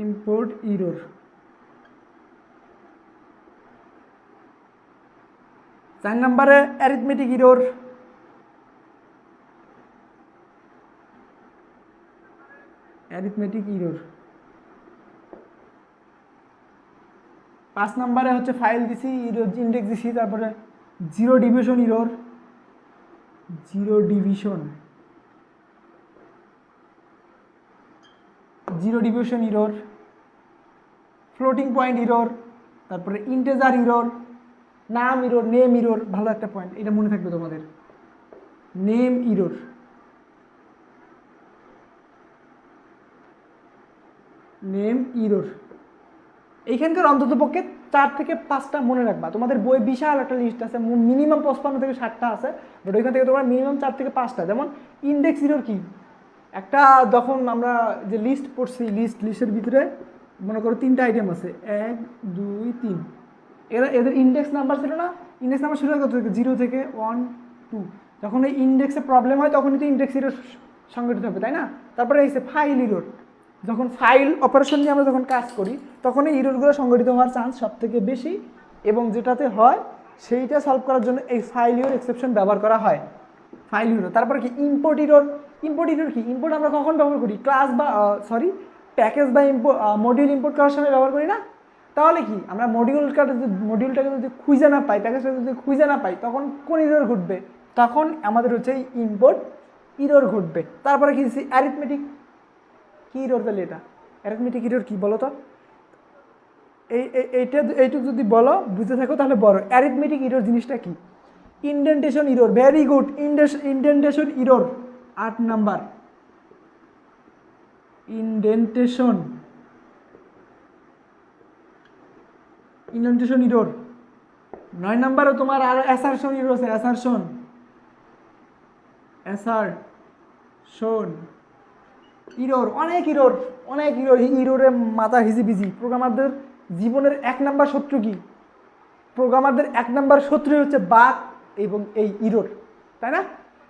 ইম্পোর্ট ইরর। 4 নাম্বারে অ্যারিথমেটিক ইরর, অ্যারিথমেটিক ইরর। 5 নাম্বারে হচ্ছে ফাইল দিছি, ইরর ইন্ডেক্স দিছি, তারপরে zero division error, zero division, zero division error, floating point error, তারপরে ইন্টেজার ইরর, নাম ইরর, নেম ইরর। ভালো একটা পয়েন্ট, এটা মনে থাকবে তোমাদের, নেম ইরর। Name error. এইখানকার অন্ততপক্ষে 4 থেকে 5টা মনে রাখবা। তোমাদের বই বিশাল একটা লিস্ট আছে, মিনিমাম 55 থেকে 60টা আছে, বাট ওইখান থেকে তোমরা মিনিমাম 4 থেকে 5টা। যেমন ইন্ডেক্স ইরোর কি, একটা যখন আমরা যে লিস্ট পড়ছি, লিস্টের ভিতরে মনে করো 3টা আইটেম আছে, 1 2 3, এদের ইন্ডেক্স নাম্বার ছিল না? ইন্ডেক্স নাম্বার শুরু হয় কত থেকে? 0 থেকে 1 2। যখন এই ইন্ডেক্সে প্রবলেম হয় তখনই তো ইন্ডেক্স ইরোর সংগঠিত হবে, তাই না? তারপরে এসে ফাইল ইরোর, যখন ফাইল অপারেশন নিয়ে আমরা যখন কাজ করি তখন এই ইরোরগুলো সংগঠিত হওয়ার চান্স সব থেকে বেশি, এবং যেটাতে হয় সেইটা সলভ করার জন্য এই ফাইল ইরোর এক্সেপশন ব্যবহার করা হয়। File error. তারপরে কি ইম্পোর্ট ইরোর। ইম্পোর্ট ইরোর কি? ইম্পোর্ট আমরা কখন ব্যবহার করি? ক্লাস বা প্যাকেজ বা মডিউল ইম্পোর্ট করার সময় ব্যবহার করি না? তাহলে কি আমরা মডিউলটাকে যদি খুঁজে না পাই, প্যাকেজটা যদি খুঁজে না পাই, তখন কোন ইরোর ঘটবে? তখন আমাদের হচ্ছে ইম্পোর্ট ইরোর ঘটবে। তারপরে কি অ্যারিথমেটিক কি ইরোর? তাহলে এটা অ্যারিথমেটিক ইরোর কি বলো তো? এইটুকু যদি বলো, বুঝতে থাকো তাহলে বড়। অ্যারিথমেটিক ইরোর জিনিসটা কি? Indentation error. Very good, indentation error 8 number. Indentation error 9 নাম্বারও তোমার। আর অ্যাসারশন ইরোর আছে, অ্যাসারশন ইরোর। অনেক ইরোর, ইরোরের মাথা হিজিবিজি। প্রোগ্রামারদের জীবনের 1 নাম্বার শত্রু কি? প্রোগ্রামারদের 1 নাম্বার শত্রুই হচ্ছে বাগ এবং এই ইরোর, তাই না?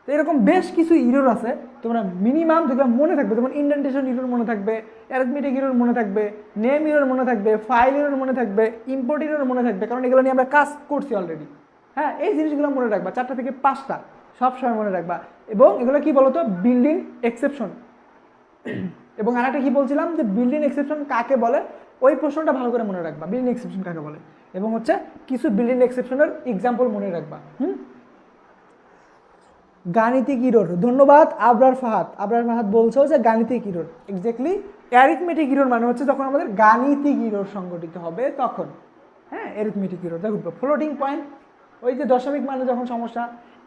তো এরকম বেশ কিছু ইরোর আছে, তোমরা মিনিমাম যেগুলো মনে থাকবে, যেমন ইন্ডেন্টেশন ইরোর মনে থাকবে, অ্যারিথমেটিক ইরোর মনে থাকবে, নেম ইরোর মনে থাকবে, ফাইল ইরোর মনে থাকবে, ইম্পোর্ট ইরোর মনে থাকবে, কারণ এগুলো নিয়ে আমরা কাজ করছি অলরেডি। হ্যাঁ, এই জিনিসগুলো মনে রাখবা, 4টা থেকে 5টা সবসময় মনে রাখবা। এবং এগুলো কি বলতো? Building exception. এবং আরেকটা কি বলছিলাম, যে বিল্ডিং এক্সেপশন কাকে বলে, ওই প্রশ্নটা ভালো করে মনে রাখবা, বিল্ডিং এক্সেপশন কাকে বলে, এবং হচ্ছে কিছু বিল্ডিং এক্সেপশনের এক্সাম্পল মনে রাখবা। গাণিতিক ইরোর। ধন্যবাদ আবরার ফাহাদ বলছো যে গাণিতিক ইরোর। এক্স্যাক্টলি অ্যারিথমেটিক ইরোর মানে হচ্ছে যখন আমাদের গাণিতিক ইরোর সংগঠিত হবে তখন। হ্যাঁ, অ্যারিথমেটিক ইরোর দেখো, ফ্লোটিং পয়েন্ট, ওই যে দশমিক মানে যখন সমস্যা,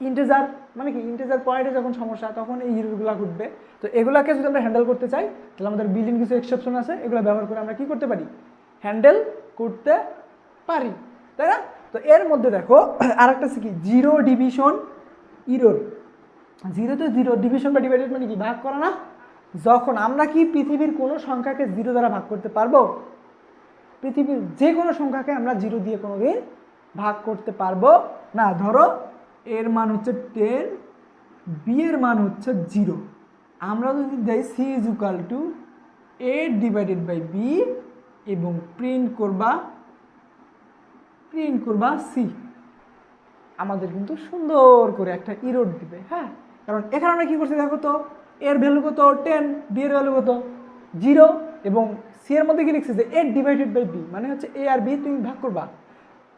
ইন্টিজার মানে কি, ইন্টিজার পয়েন্টে যখন সমস্যা, তখন এই ইরোরগুলো ঘটবে। তো এগুলাকে যদি আমরা হ্যান্ডেল করতে চাই, তাহলে আমাদের বিল্ডিং কিছু এক্সেপশন আছে, এগুলো ব্যবহার করে আমরা কি করতে পারি? হ্যান্ডেল করতে পারি, তাই না? তো এর মধ্যে দেখো আরেকটা আছে কি, জিরো ডিভিশন ইরোর। জিরোতে জিরো ডিভিশন বা ডিভাইডেড মানে কি? ভাগ করা না? যখন আমরা কি পৃথিবীর কোনো সংখ্যাকে 0 দ্বারা ভাগ করতে পারবো? পৃথিবীর যে কোনো সংখ্যাকে আমরা 0 দিয়ে কোনোদিন ভাগ করতে পারবো না। ধরো এর মান হচ্ছে 10, বি এর মান হচ্ছে 0, আমরা যদি দেই C is equal to 8 divided by B এবং প্রিন্ট করবা সি, আমাদের কিন্তু সুন্দর করে একটা ইরোর দিবে। হ্যাঁ, কারণ এখানে আমরা কি করছি দেখো তো, এর ভ্যালু কত? 10, বি এর ভ্যালু কত? 0, এবং সি এর মধ্যে কি লিখছে যে 8 ডিভাইডেড বাই বি, মানে হচ্ছে এ আর বি তুমি ভাগ করবা।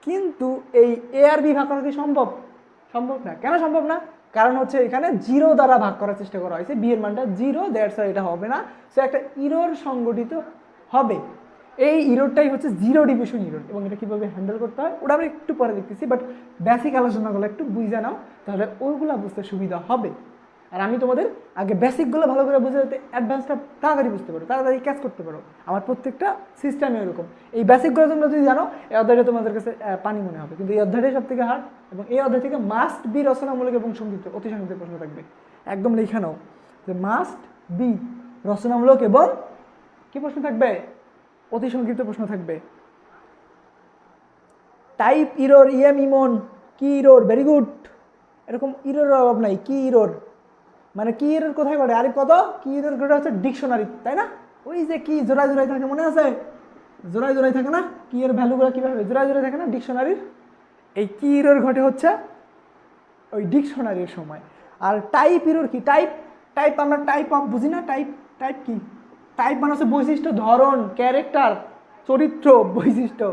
কিন্তু এই এ আর বি ভাগ করা কি সম্ভব? সম্ভব না। কেন সম্ভব না? কারণ হচ্ছে এখানে 0 দ্বারা ভাগ করার চেষ্টা করা হয়েছে, বি এর মানটা 0, দ্যাটস ওয়াই এটা হবে না। সো একটা ইরোর সংগঠিত হবে। এই ইরোরটাই হচ্ছে জিরো ডিভিশন ইরোর, এবং এটা কীভাবে হ্যান্ডেল করতে হয় ওটা আমরা একটু পরে দেখতেছি, বাট বেসিক আলোচনাগুলো একটু বুঝে নাও, তাহলে ওইগুলো বুঝতে সুবিধা হবে। আর আমি তোমাদের আগে বেসিকগুলো ভালো করে বুঝে যাতে অ্যাডভান্সটা তাড়াতাড়ি বুঝতে পারো, তাড়াতাড়ি ক্যাচ করতে পারো। আমার প্রত্যেকটা সিস্টেমে এরকম। এই বেসিকগুলো তোমরা যদি জানো, এই অধ্যায়টা তোমাদের কাছে পানি মনে হবে, কিন্তু এই অধ্যায়টাই সব থেকে হার্ড, এবং এই অধ্যায় থেকে মাস্ট বি রচনামূলক এবং সংক্ষিপ্ত, অতি সংক্ষিপ্ত প্রশ্ন থাকবে। একদম লিখে নাও যে মাস্ট বি রচনামূলক এবং কি প্রশ্ন থাকবে? অতি সংক্ষিপ্ত প্রশ্ন থাকবে। টাইপ ইরোর, ইমন, কি ইরোর? Very good. এরকম ইরোর অভাব নাই। কি ইরোর মানে কি ইরোর কোথায় ঘটে? আরে কত কি ইরোর ঘটে হচ্ছে ডিকশনারি, তাই না? ওই যে কি জোড়ায় জোড়ায় থাকে, মনে আছে? জোড়ায় জোড়ায় থাকে না? কি এর ভ্যালুগুলো কীভাবে জোড়ায় জোড়ায় থাকে না ডিকশনারির? এই কি ইরোর ঘটে হচ্ছে ওই ডিকশনারির সময়। আর টাইপ ইরোর কি? টাইপ আমরা টাইপ অফ বুঝি না? টাইপ কি? টাইপ মানে হচ্ছে বৈশিষ্ট্য, ধরন, ক্যারেক্টার, চরিত্র, বৈশিষ্ট্য।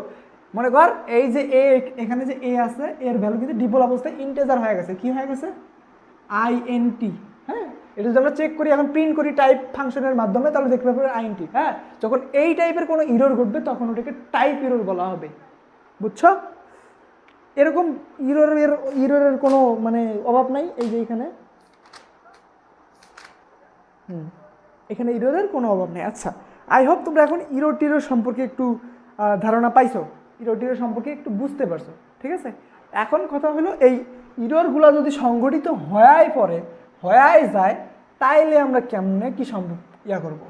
মনে কর এই যে এ, এখানে যে এ আছে, এর ভ্যালু কিন্তু ডিফল্ট অবস্থায় ইন্টিজার হয়ে গেছে। কি হয়ে গেছে? INT। হ্যাঁ, এটা যদি আমরা চেক করি, এখন প্রিন্ট করি টাইপ ফাংশনের মাধ্যমে, তাহলে দেখতে পাবো INT। হ্যাঁ, যখন এই টাইপের কোনো ইরোর ঘটবে তখন ওটাকে টাইপ ইরোর বলা হবে। বুঝছো? এরকম ইরোরের কোনো মানে অভাব নাই। এই যে এখানে এখানে ইরোরের কোনো অভাব নেই। আচ্ছা, আই হোপ তোমরা এখন ইরো টিরো সম্পর্কে একটু ধারণা পাইছো, ইরো টিরো সম্পর্কে একটু বুঝতে পারছো, ঠিক আছে। এখন কথা হলো এই ইরোরগুলো যদি সংগঠিত হয়ে যায়, তাইলে আমরা কেমনে কি সম্ভব করব,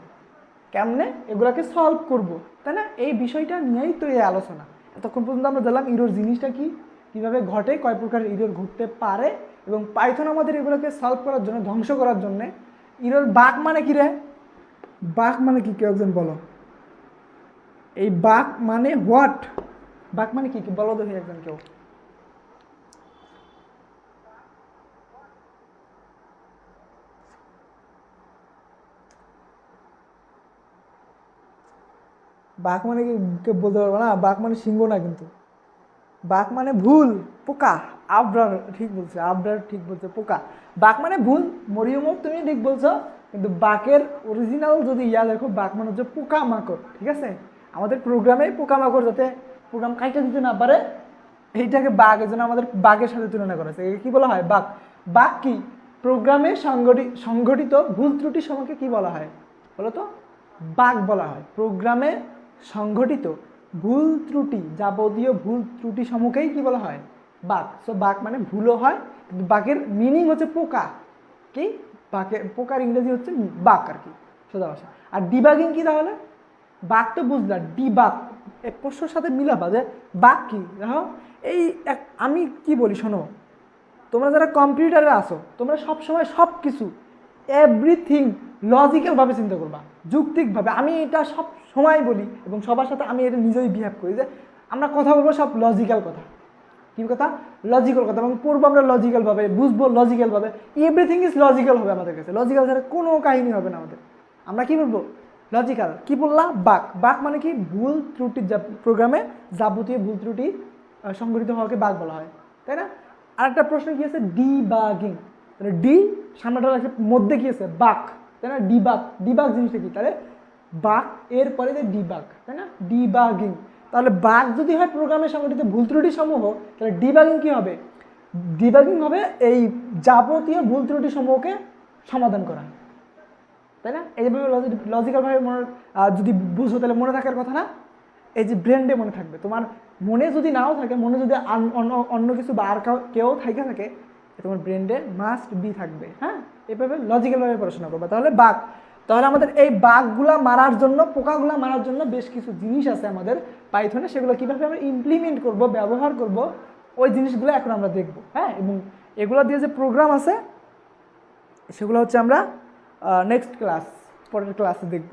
কেমনে এগুলাকে সলভ করব, তাই না? এই বিষয়টা নিয়েই তো এই আলোচনা। এতক্ষণ পর্যন্ত আমরা জানলাম ইরোর জিনিসটা কি, কীভাবে ঘটে, কয় প্রকার ইরোর ঘটতে পারে, এবং পাইথন আমাদের এগুলোকে সলভ করার জন্য, ধ্বংস করার জন্য ইরোর বাগ মানে কি রে, বাগ মানে কি, কেউ একজন বলো। এই বাগ মানে হোয়াট, বাগ মানে কি বলো দেখি একজন কেউ। বাঘ মানে কি কেউ বলতে পারবো না? বাঘ মানে সিংহ না কিন্তু, বাঘ মানে ভুল, পোকা। আবরার ঠিক বলছে, আবরার ঠিক বলছে, পোকা। বাঘ মানে ভুল, মরিয়মও তুমি ঠিক বলছো, কিন্তু বাঘের অরিজিনাল যদি দেখো, বাঘ মানে হচ্ছে পোকা মাকড়, ঠিক আছে। আমাদের প্রোগ্রামে পোকা মাকড় যাতে প্রোগ্রাম কাইটা দিতে না পারে, এইটাকে বাঘ, এর জন্য আমাদের বাঘের সাথে তুলনা করা হয়েছে। কি বলা হয়? বাঘ। বাঘ কি? প্রোগ্রামে সংঘটিত ভুল ত্রুটি সমূহকে কি বলা হয় বলো তো? বাগ বলা হয়। প্রোগ্রামে সংঘটিত ভুল ত্রুটি, যাবতীয় ভুল ত্রুটি সমূহকেই কি বলা হয়? বাগ। সো বাগ মানে ভুলও হয়, কিন্তু বাঘের মিনিং হচ্ছে পোকা। কি? বাঘের পোকার ইংরেজি হচ্ছে বাগ আর কি, সোজা ভাষা। আর ডিবাগিং কি তাহলে? বাগ তো বুঝলা, ডিবাগ প্রশ্নের সাথে মিলাবা যে বাগ কি। দেখো এই আমি কি বলি শোনো, তোমরা যারা কম্পিউটারে আসো, তোমরা সবসময় সব কিছু এভরিথিং লজিক্যালভাবে চিন্তা করবা, যৌক্তিকভাবে। আমি এটা সব সময় বলি এবং সবার সাথে আমি এটা নিজেই বিহেভ করি যে আমরা কথা বলবো সব লজিক্যাল কথা। কি কথা? লজিক্যাল কথা। এবং পড়বো আমরা লজিক্যালভাবে, বুঝবো লজিক্যালভাবে, এভরিথিং ইজ লজিক্যাল হবে আমাদের কাছে। লজিক্যাল ছাড়া কোনো কাহিনী হবে না আমাদের। আমরা কি বলবো? লজিক্যাল। কি বললাম? বাক। বাক মানে কি? ভুল ত্রুটি, প্রোগ্রামে যাবতীয় ভুল ত্রুটি সংঘটিত হওয়াকে বাক বলা হয়, তাই না? আরেকটা প্রশ্ন কি আছে? ডিবাগিং। তাহলে ডি সামনেটা আছে, মধ্যে কি আছে? বাক, তাই না? ডিবাগ। ডিবাগ জিনিসটা কি তাহলে? বাক এর পরে যে ডিবাগ, তাই না? ডিবাগিং। তাহলে বাগ যদি হয় প্রোগ্রামে সংঘটিত ভুল ত্রুটি সমূহ, তাহলে ডিবাগিং কি হবে? ডিবাগিং হবে এই যাবতীয় ভুল ত্রুটি সমূহকে সমাধান করা, তাই না? এইভাবে লজিক্যালভাবে মনে যদি বুঝো তাহলে মনে থাকার কথা না? এই যে ব্রেন্ডে মনে থাকবে। তোমার মনে যদি নাও থাকে, মনে যদি অন্য কিছু বা আর কেউ থাকে, তোমার ব্রেন্ডে মাস্ট বি থাকবে। হ্যাঁ, এভাবে লজিক্যালভাবে পড়াশোনা করবে। তাহলে বাঘ, তাহলে আমাদের এই বাঘগুলা মারার জন্য, পোকাগুলা মারার জন্য বেশ কিছু জিনিস আছে আমাদের পাইথনে। সেগুলো কীভাবে আমরা ইমপ্লিমেন্ট করব, ব্যবহার করব, ওই জিনিসগুলো এখন আমরা দেখব। হ্যাঁ, এবং এগুলো দিয়ে যে প্রোগ্রাম আছে সেগুলো হচ্ছে আমরা নেক্সট পরের ক্লাসে দেখব।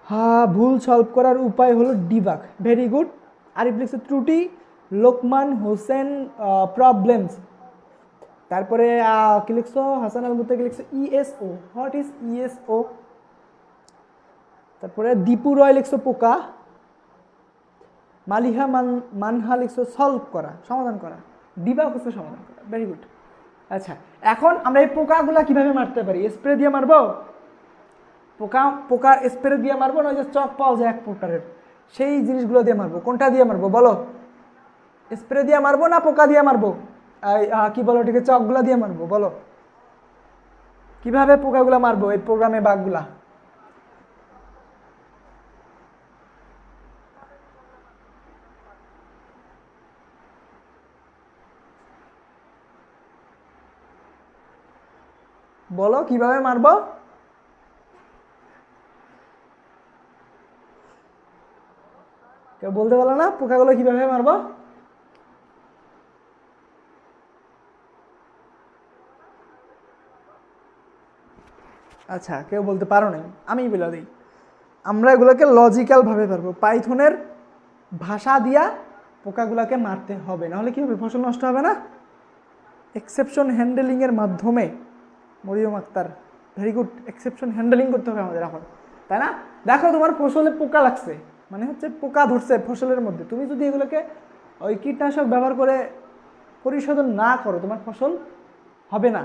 হ্যাঁ, ভুল সলভ করার উপায় হলো ডিবাগ। Very good. আরিফ লিখছে ত্রুটি, লোকমান হোসেন প্রবলেমস। তারপরে কি লিখছো? হাসান আল মুত্তাকি লিখছো ইএসও। What is ইএসও? তারপরে দীপু রয় লিখছো পোকা। মালিহা মানহা লিখছো সলভ করা, সমাধান করা। ডিবাগ হচ্ছে সমাধান করা। Very good. আচ্ছা, এখন আমরা এই পোকাগুলা কিভাবে মারতে পারি? স্প্রে দিয়ে মারবো? পোকা স্প্রে দিয়ে মারবো, না যে চক পাওয়া যায় এক প্রকারের, সেই জিনিসগুলো দিয়ে মারবো? কোনটা দিয়ে মারবো বলো? স্প্রে দিয়ে মারবো না পোকা দিয়ে মারবো? কি বলো, ঠিক আছে, চকগুলা দিয়ে মারবো? বলো কিভাবে পোকাগুলা মারবো এই প্রোগ্রামে, বাঘগুলা? বলো কিভাবে মারবো? কেউ বলতে পারলো না পোকাগুলো কিভাবে মারবো? আচ্ছা, কেউ বলতে পারো নাই, আমি বলে দিই। আমরা এগুলোকে লজিক্যালভাবে পারবো। পাইথনের ভাষা দিয়া পোকাগুলোকে মারতে হবে, নাহলে কি হবে? ফসল নষ্ট হবে না? এক্সেপশন হ্যান্ডেলিংয়ের মাধ্যমে। Mariam Akter, very good. Exception handling করতে হবে আমাদের এখন, তাই না? দেখো তোমার ফসলে পোকা লাগছে, মানে হচ্ছে পোকা ধরছে ফসলের মধ্যে। তুমি যদি এগুলোকে ওই কীটনাশক ব্যবহার করে পরিশোধন না করো, তোমার ফসল হবে না।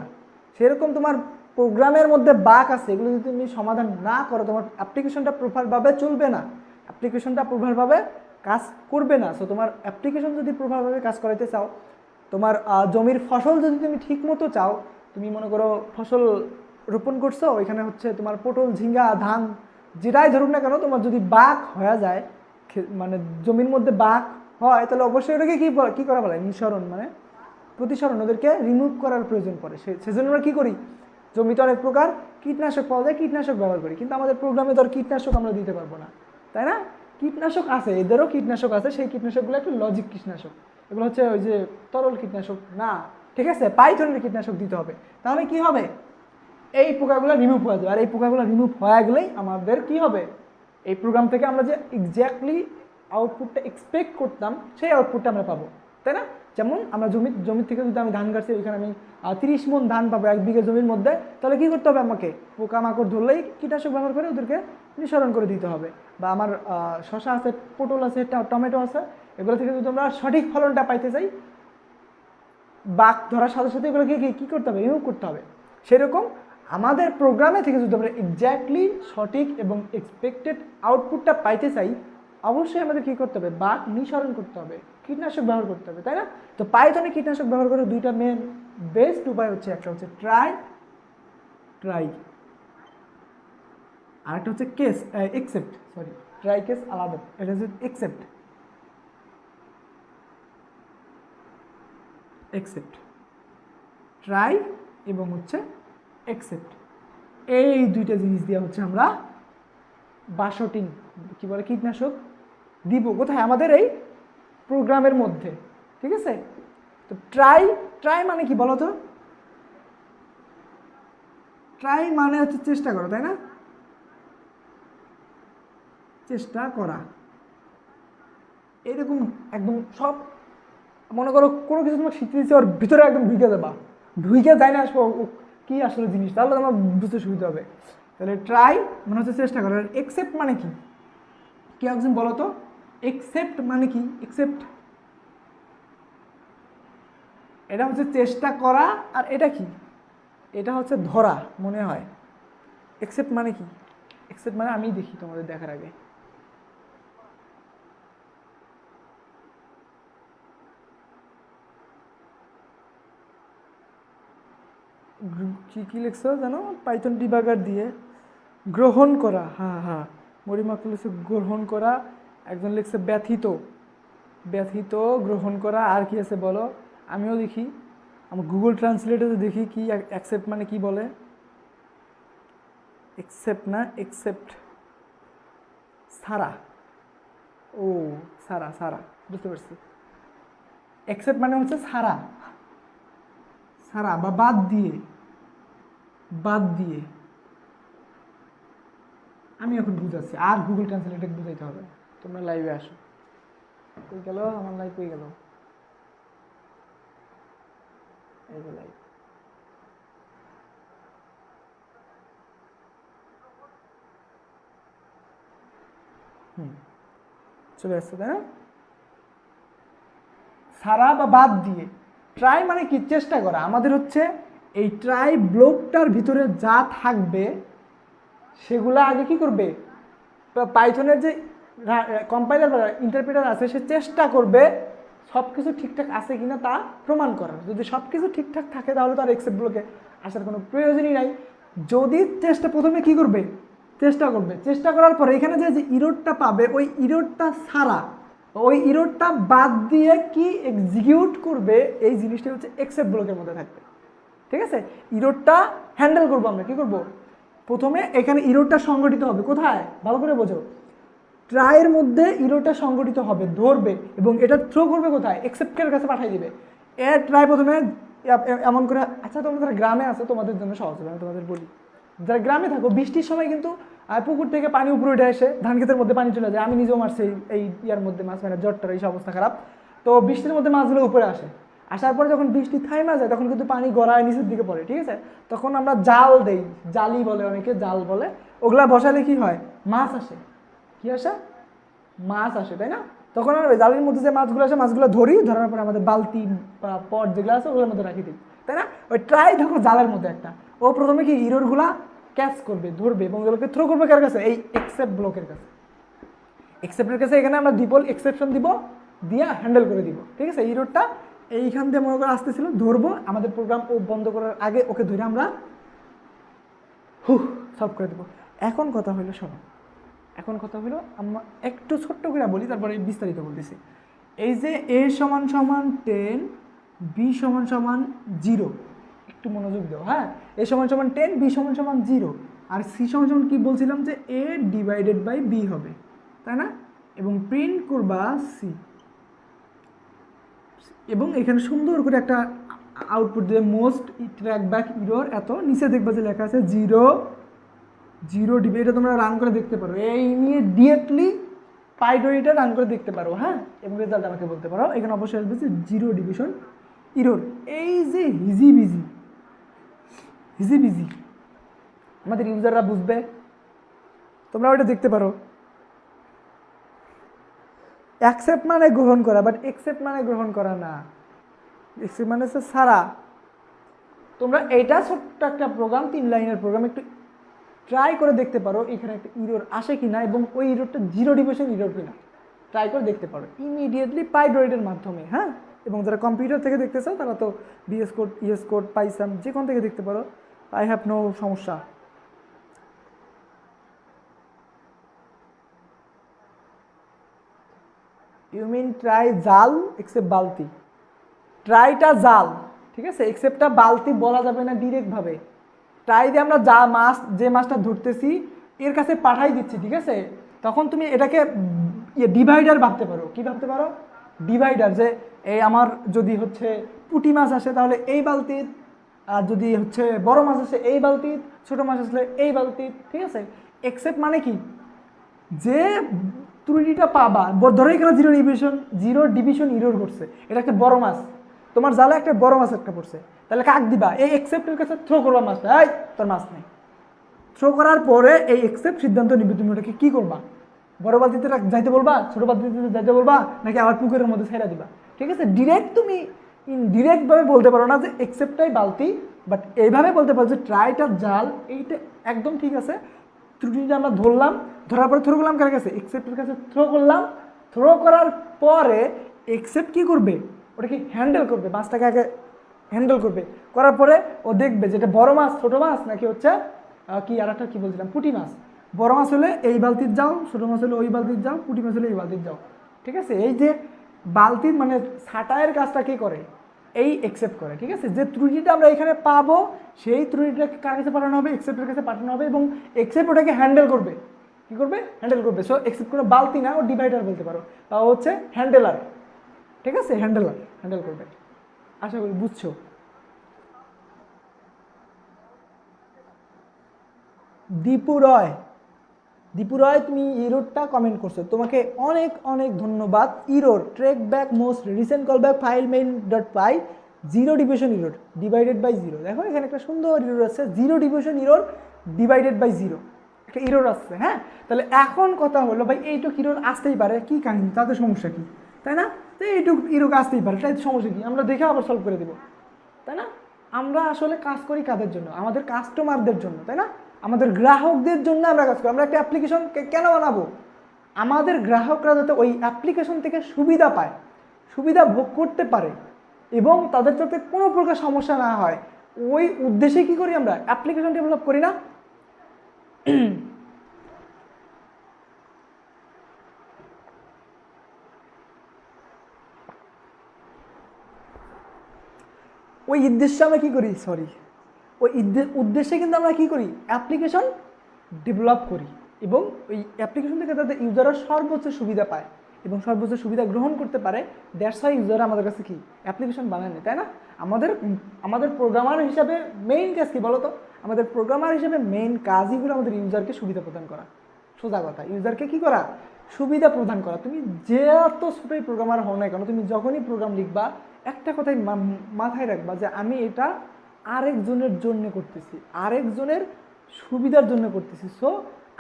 সেরকম তোমার প্রোগ্রামের মধ্যে বাগ আছে, এগুলো যদি তুমি সমাধান না করো, তোমার অ্যাপ্লিকেশনটা প্রপারভাবে চলবে না, অ্যাপ্লিকেশনটা প্রপারভাবে কাজ করবে না। সো তোমার অ্যাপ্লিকেশন যদি প্রপারভাবে কাজ করাইতে চাও, তোমার জমির ফসল যদি তুমি ঠিক মতো চাও, তুমি মনে করো ফসল রোপণ করছো, ওইখানে হচ্ছে তোমার পটল, ঝিঙ্গা, ধান যেটাই ধরুক না কেন, তোমার যদি বাঘ হয়ে যায়, মানে জমির মধ্যে বাঘ হয়, তাহলে অবশ্যই ওটাকে কি করা বলে, নিঃসরণ মানে প্রতিসরণ, ওদেরকে রিমুভ করার প্রয়োজন পড়ে। সেজন্য আমরা কী করি, জমিতে অনেক প্রকার কীটনাশক পাওয়া যায়, কীটনাশক ব্যবহার করি, কিন্তু আমাদের প্রোগ্রামে ধর কীটনাশক আমরা দিতে পারবো না, তাই না? কীটনাশক আছে, এদেরও কীটনাশক আছে, সেই কীটনাশকগুলো একটু লজিক কীটনাশক, এগুলো হচ্ছে ওই যে তরল কীটনাশক না, ঠিক আছে? পাইথনের কীটনাশক দিতে হবে, তাহলে কি হবে, এই পোকাগুলো রিমুভ হয়ে যাবে। আর এই পোকাগুলো রিমুভ হয়ে গেলেই আমাদের কি হবে, এই প্রোগ্রাম থেকে আমরা যে এক্স্যাক্টলি আউটপুটটা এক্সপেক্ট করতাম সেই আউটপুটটা আমরা পাবো, তাই না? যেমন আমরা জমি থেকে যদি আমি ধান গাছি, ওইখানে আমি 30 মণ ধান পাবো 1 বিঘা জমির মধ্যে, তাহলে কি করতে হবে, আমাকে পোকামাকড় ধরলেই কীটনাশক ব্যবহার করে ওদেরকে নিঃসরণ করে দিতে হবে। বা আমার শশা আছে, পটল আছে, টমেটো আছে, এগুলো থেকে যদি আমরা সঠিক ফলনটা পাইতে চাই, বাঘ ধরার সাথে সাথে এগুলোকে কী করতে হবে, রিমুভ করতে হবে। সেরকম আমাদের প্রোগ্রামে থেকে যদি আমরা এক্স্যাক্টলি সঠিক এবং এক্সপেক্টেড আউটপুটটা পাইতে চাই, অবশ্যই আমাদের কী করতে হবে, বাঘ নিঃসরণ করতে হবে, কীটনাশক ব্যবহার করতে হবে, তাই না? তো পাইথনে কীটনাশক ব্যবহার করে দুইটা মেন বেস্ট উপায় হচ্ছে, একটা হচ্ছে ট্রাই আর একটা হচ্ছে এক্সেপ্ট, ট্রাই কেস আলাদা, এটা হচ্ছে এক্সেপ্ট ট্রাই এবং হচ্ছে এক্সেপ্ট, এই দুইটা জিনিস দিয়ে হচ্ছে আমরা 62টি কি বলে কীটনাশক দিব, কোথায়, আমাদের এই প্রোগ্রামের মধ্যে, ঠিক আছে? তো ট্রাই মানে কি বলো তো, ট্রাই মানে হচ্ছে চেষ্টা করা, তাই না? চেষ্টা করা, এরকম একদম সব, মনে করো কোনো কিছু তোমার শিখতে দিচ্ছে, ওর ভিতরে একদম ঢুকে যায় না, আসবো কি আসলে জিনিস, তাহলে তোমার বুঝতে সুবিধা হবে। তাহলে ট্রাই মানে হচ্ছে চেষ্টা করা, আর এক্সেপ্ট মানে কি, কি একজন বলো তো, এক্সেপ্ট মানে কি, এক্সেপ্ট এটা হচ্ছে চেষ্টা করা, আর এটা কি, এটা হচ্ছে ধরা মনে হয়। এক্সেপ্ট মানে কি, এক্সেপ্ট মানে আমি দেখি তোমাদের দেখার আগে, কি লিখছো জানো, পাইথন ডিবাগার দিয়ে গ্রহণ করা, হ্যাঁ মরিমাকে লিখছে গ্রহণ করা, একজন লিখছে ব্যথিত গ্রহণ করা, আর কি আছে বলো, আমিও দেখি, আমার গুগল ট্রান্সলেটরে দেখি কি অ্যাকসেপ্ট মানে কি বলে, এক্সেপ্ট না, এক্সেপ্ট সারা, ও সারা বুঝতে পারছি, এক্সেপ্ট মানে হচ্ছে সারা বা বাদ দিয়ে, আমি এখন বুঝাচ্ছি, আর গুগল ট্রান্সলেটে বুঝাইতে হবে, তোমরা লাইভে আসো, কই গেল আমার লাইভ, কই গেল, এই যে লাইভ, চলে আসছে, তাই না? সারা বা বাদ দিয়ে, ট্রাই মানে কি, চেষ্টা করা, আমাদের হচ্ছে এই ট্রাই ব্লকটার ভিতরে যা থাকবে সেগুলো আগে কি করবে, পাইথনের যে কম্পাইলার বা ইন্টারপ্রেটার আছে, সে চেষ্টা করবে সব কিছু ঠিকঠাক আছে কিনা তা প্রমাণ করার, যদি সব কিছু ঠিকঠাক থাকে তাহলে তো আর এক্সেপ্ট ব্লকে আসার কোনো প্রয়োজনই নাই। যদি প্রথমে কি করবে, চেষ্টা করবে, চেষ্টা করার পরে এখানে যে ইরোডটা পাবে, ওই ইরোডটা ছাড়া, ওই ইরোডটা বাদ দিয়ে কি এক্সিকিউট করবে, এই জিনিসটা হচ্ছে এক্সেপ্ট ব্লকের মধ্যে থাকবে, ঠিক আছে? ইরোডটা হ্যান্ডেল করবো আমরা, কি করব, প্রথমে এখানে ইরোডটা সংগঠিত হবে কোথায়, ভালো করে বোঝো, ট্রাইয়ের মধ্যে ইরোডটা সংগঠিত হবে, ধরবে এবং এটা থ্রো করবে কোথায়, এক্সেপ্টের কাছে পাঠিয়ে দিবে। ট্রাই প্রথমে এমন করে, আচ্ছা তোমরা যারা গ্রামে আছে তোমাদের জন্য সহজ হবে, আমি তোমাদের বলি, যারা গ্রামে থাকো, বৃষ্টির সময় কিন্তু পুকুর থেকে পানি উপরে উঠে এসে ধান ক্ষেতের মধ্যে পানি চলে যায়, আমি নিজেও মারছি এই ইয়ার মধ্যে মাছ, মানে জ্বরটার এই অবস্থা খারাপ, তো বৃষ্টির মধ্যে মাছগুলো উপরে আসে, আসার পরে যখন বৃষ্টি থাইমা যায় তখন কিন্তু পানি গড়ায় নিচের দিকে পড়ে, ঠিক আছে? তখন আমরা জাল দেই, জালি বলে অনেকে, জাল বলে, ওগুলা বসালে কি হয়, মাছ আসে, কি আসে, মাছ আসে, তাই না? তখন আর জালের মধ্যে যে মাছগুলো আসে, মাছগুলো ধরার পরে আমাদের বালতি বা পট যেগুলো আছে ওগুলোর মধ্যে রাখি দিই, তাই না? ওই ট্রাই দেখো জালের মধ্যে একটা, ও প্রথমে কি ইরোরগুলা ক্যাচ করবে, ধরবে এবং ওগুলোকে থ্রো করবে কার কাছে, এই এক্সেপ্ট ব্লকের কাছে, এক্সেপ্টের কাছে। এখানে আমরা ডিপল এক্সেপশন দিব, দিয়ে হ্যান্ডেল করে দিব, ঠিক আছে? ইরোরটা এইখান দিয়ে মনে করে আসতেছিল, ধরবো, আমাদের প্রোগ্রাম ও বন্ধ করার আগে ওকে ধরে আমরা সলভ করে দেবো। এখন কথা হলো শোনো, এখন কথা হলো আমরা একটু ছোট্ট করে বলি, তারপরে বিস্তারিত বলতেছি। এই যে a সমান সমান 10, b সমান সমান 0, একটু মনোযোগ দাও। হ্যাঁ, a সমান সমান 10, b সমান সমান 0, আর c সমান সমান কী বলছিলাম যে a ডিভাইডেড বাই b হবে, তাই না? এবং প্রিন্ট করবা c, এবং এখানে সুন্দর করে একটা আউটপুট দেবে মোস্ট ট্র্যাক ব্যাক ইরর এত, নিচে দেখবা যে লেখা আছে 0 ডিবি। এটা তোমরা রান করে দেখতে পারো, এই ইমিডিয়েটলি পাইডোরিটা রান করে দেখতে পারো। হ্যাঁ, এবং রেজাল্ট আমাকে বলতে পারো। এখানে অবশ্যই আসবে যে 0 ডিভিশন ইরর। এই যে হিজিবিজি আমাদের ইউজাররা বুঝবে, তোমরা ওইটা দেখতে পারো। অ্যাকসেপ্ট মানে গ্রহণ করা, বাট একসেপ্ট মানে গ্রহণ করা না। একসেপ্ট মানে হচ্ছে সারা। তোমরা এইটা ছোট্ট একটা প্রোগ্রাম, 3 লাইনের প্রোগ্রাম, একটু ট্রাই করে দেখতে পারো এখানে একটা ইরর আসে কিনা, এবং ওই ইররটা 0 ডিভিশন ইরর কিনা ট্রাই করে দেখতে পারো ইমিডিয়েটলি পাইডোরিটের মাধ্যমে। হ্যাঁ, এবং যারা কম্পিউটার থেকে দেখতে চাও তারা তো VS code, ES code, Python যেখান থেকে দেখতে পারো, আই হ্যাভ নো সমস্যা। ইউ মিন ট্রাই জাল এক্সেপ্ট বালতি, ট্রাইটা জাল, ঠিক আছে, এক্সেপ্টটা বালতি বলা যাবে না ডিরেক্টভাবে। ট্রাই দিয়ে আমরা যে মাছটা ধরতেছি এর কাছে পাঠাই দিচ্ছি, ঠিক আছে, তখন তুমি এটাকে ডিভাইডার ভাবতে পারো। কি ভাবতে পারো? ডিভাইডার, যে এই আমার যদি হচ্ছে পুঁটি মাছ আসে তাহলে এই বালতির, আর যদি হচ্ছে বড় মাছ আসে এই বালতির, ছোটো মাছ আসলে এই বালতির, ঠিক আছে। এক্সেপ্ট মানে কি, যে ত্রুটিটা পাবা, ধরো এখানে 0 ডিভিশন ইরর করছে, এটা একটা বড় মাছ, তোমার জালে একটা বড় মাছ একটা পড়ছে, তাহলে কাক দিবা? এই এক্সেপ্টের কাছে থ্রো করবা মাছটা, এই তোর মাছ নেই। থ্রো করার পরে এই এক্সেপ্ট সিদ্ধান্ত নিবে তুমি ওটাকে কী করবা, বড় বালতিতে যাইতে বলবা, ছোটো বালতিতে যাইতে বলবা, নাকি আবার পুকুরের মধ্যে ছেড়ে দিবা, ঠিক আছে। ডিরেক্ট তুমি ইনডিরেক্টভাবে বলতে পারো না যে এক্সেপ্টটাই বালতি, বাট এইভাবে বলতে পারো যে ট্রাইটা জাল, এইটা একদম ঠিক আছে। ত্রুটিটা আমরা ধরলাম, ধরার পরে থ্রো করলাম কার কাছে? এক্সেপ্টের কাছে থ্রো করলাম। থ্রো করার পরে এক্সেপ্ট কী করবে? ওটাকে হ্যান্ডেল করবে, মাছটাকে আগে হ্যান্ডেল করবে, করার পরে ও দেখবে যেটা বড় মাছ, ছোটো মাছ, নাকি হচ্ছে কি আর একটা কী বলছিলাম, পুঁটি মাছ। বড় মাছ হলে এই বালতির যাও, ছোটো মাছ হলে ওই বালতির যাও, পুঁটি মাছ হলে এই বালতির যাও, ঠিক আছে। এই যে বালতির মানে ছাটায়ের কাজটা কী করে? এই একসেপ্ট করে, ঠিক আছে। যে ত্রুটিটা আমরা এখানে পাবো সেই ত্রুটিটাকে কার কাছে পাঠানো হবে? একসেপ্টের কাছে পাঠানো হবে, এবং একসেপ্ট ওটাকে হ্যান্ডেল করবে। কী করবে? হ্যান্ডেল করবে। সো একসেপ্ট করে বালতি না, ও ডিভাইডার বলতে পারো, বা হচ্ছে হ্যান্ডেলার, ঠিক আছে, হ্যান্ডেল করবে। আশা করি বুঝছো। দীপু রয় তুমি ইরোরটা কমেন্ট করছো, তোমাকে অনেক অনেক ধন্যবাদ। Error traceback most recent call back file main dot py 0 division error divided by 0। দেখো এখানে একটা সুন্দর ইরোর আছে, 0 ডিভিশন ইরোর ডিভাইডেড বাই 0 একটা ইরোর আসছে। হ্যাঁ, তাহলে এখন কথা হলো ভাই এইটুকু ইরোর আসতেই পারে, কি কাহিনী, তাদের সমস্যা কি, তাই না? তো এইটুকু ইরোর আসতেই পারে, তাই সমস্যা কি, আমরা দেখে আবার সলভ করে দেবো, তাই না? আমরা আসলে কাজ করি কাদের জন্য? আমাদের কাস্টমারদের জন্য, তাই না? আমাদের গ্রাহকদের জন্য আমরা কাজ করি। আমরা একটা অ্যাপ্লিকেশন কেন বানাবো? আমাদের গ্রাহকরা যাতে ওই অ্যাপ্লিকেশন থেকে সুবিধা পায়, সুবিধা ভোগ করতে পারে, এবং তাদের যাতে কোনো প্রকার সমস্যা না হয়, ওই উদ্দেশ্যে কি করি আমরা? অ্যাপ্লিকেশন ডেভেলপ করি না? ওই উদ্দেশ্যে আমরা কী করি, ওই উদ্দেশ্যে কিন্তু আমরা কী করি? অ্যাপ্লিকেশন ডেভেলপ করি, এবং ওই অ্যাপ্লিকেশন থেকে তাদের ইউজাররা সর্বোচ্চ সুবিধা পায় এবং সর্বোচ্চ সুবিধা গ্রহণ করতে পারে। দ্যাটস ওয়াই ইউজাররা আমাদের কাছে কি অ্যাপ্লিকেশন বানায়, তাই না? আমাদের প্রোগ্রামার হিসাবে মেইন কাজ কি বলো তো? আমাদের প্রোগ্রামার হিসাবে মেইন কাজই হলো আমাদের ইউজারকে সুবিধা প্রদান করা। সোজা কথা, ইউজারকে কী করা? সুবিধা প্রদান করা। তুমি যে এত ছোটোই প্রোগ্রামার হও না কেন, তুমি যখনই প্রোগ্রাম লিখবা একটা কথাই মাথায় রাখবা যে আমি এটা আরেকজনের জন্য করতেছি, আরেকজনের সুবিধার জন্য করতেছি। সো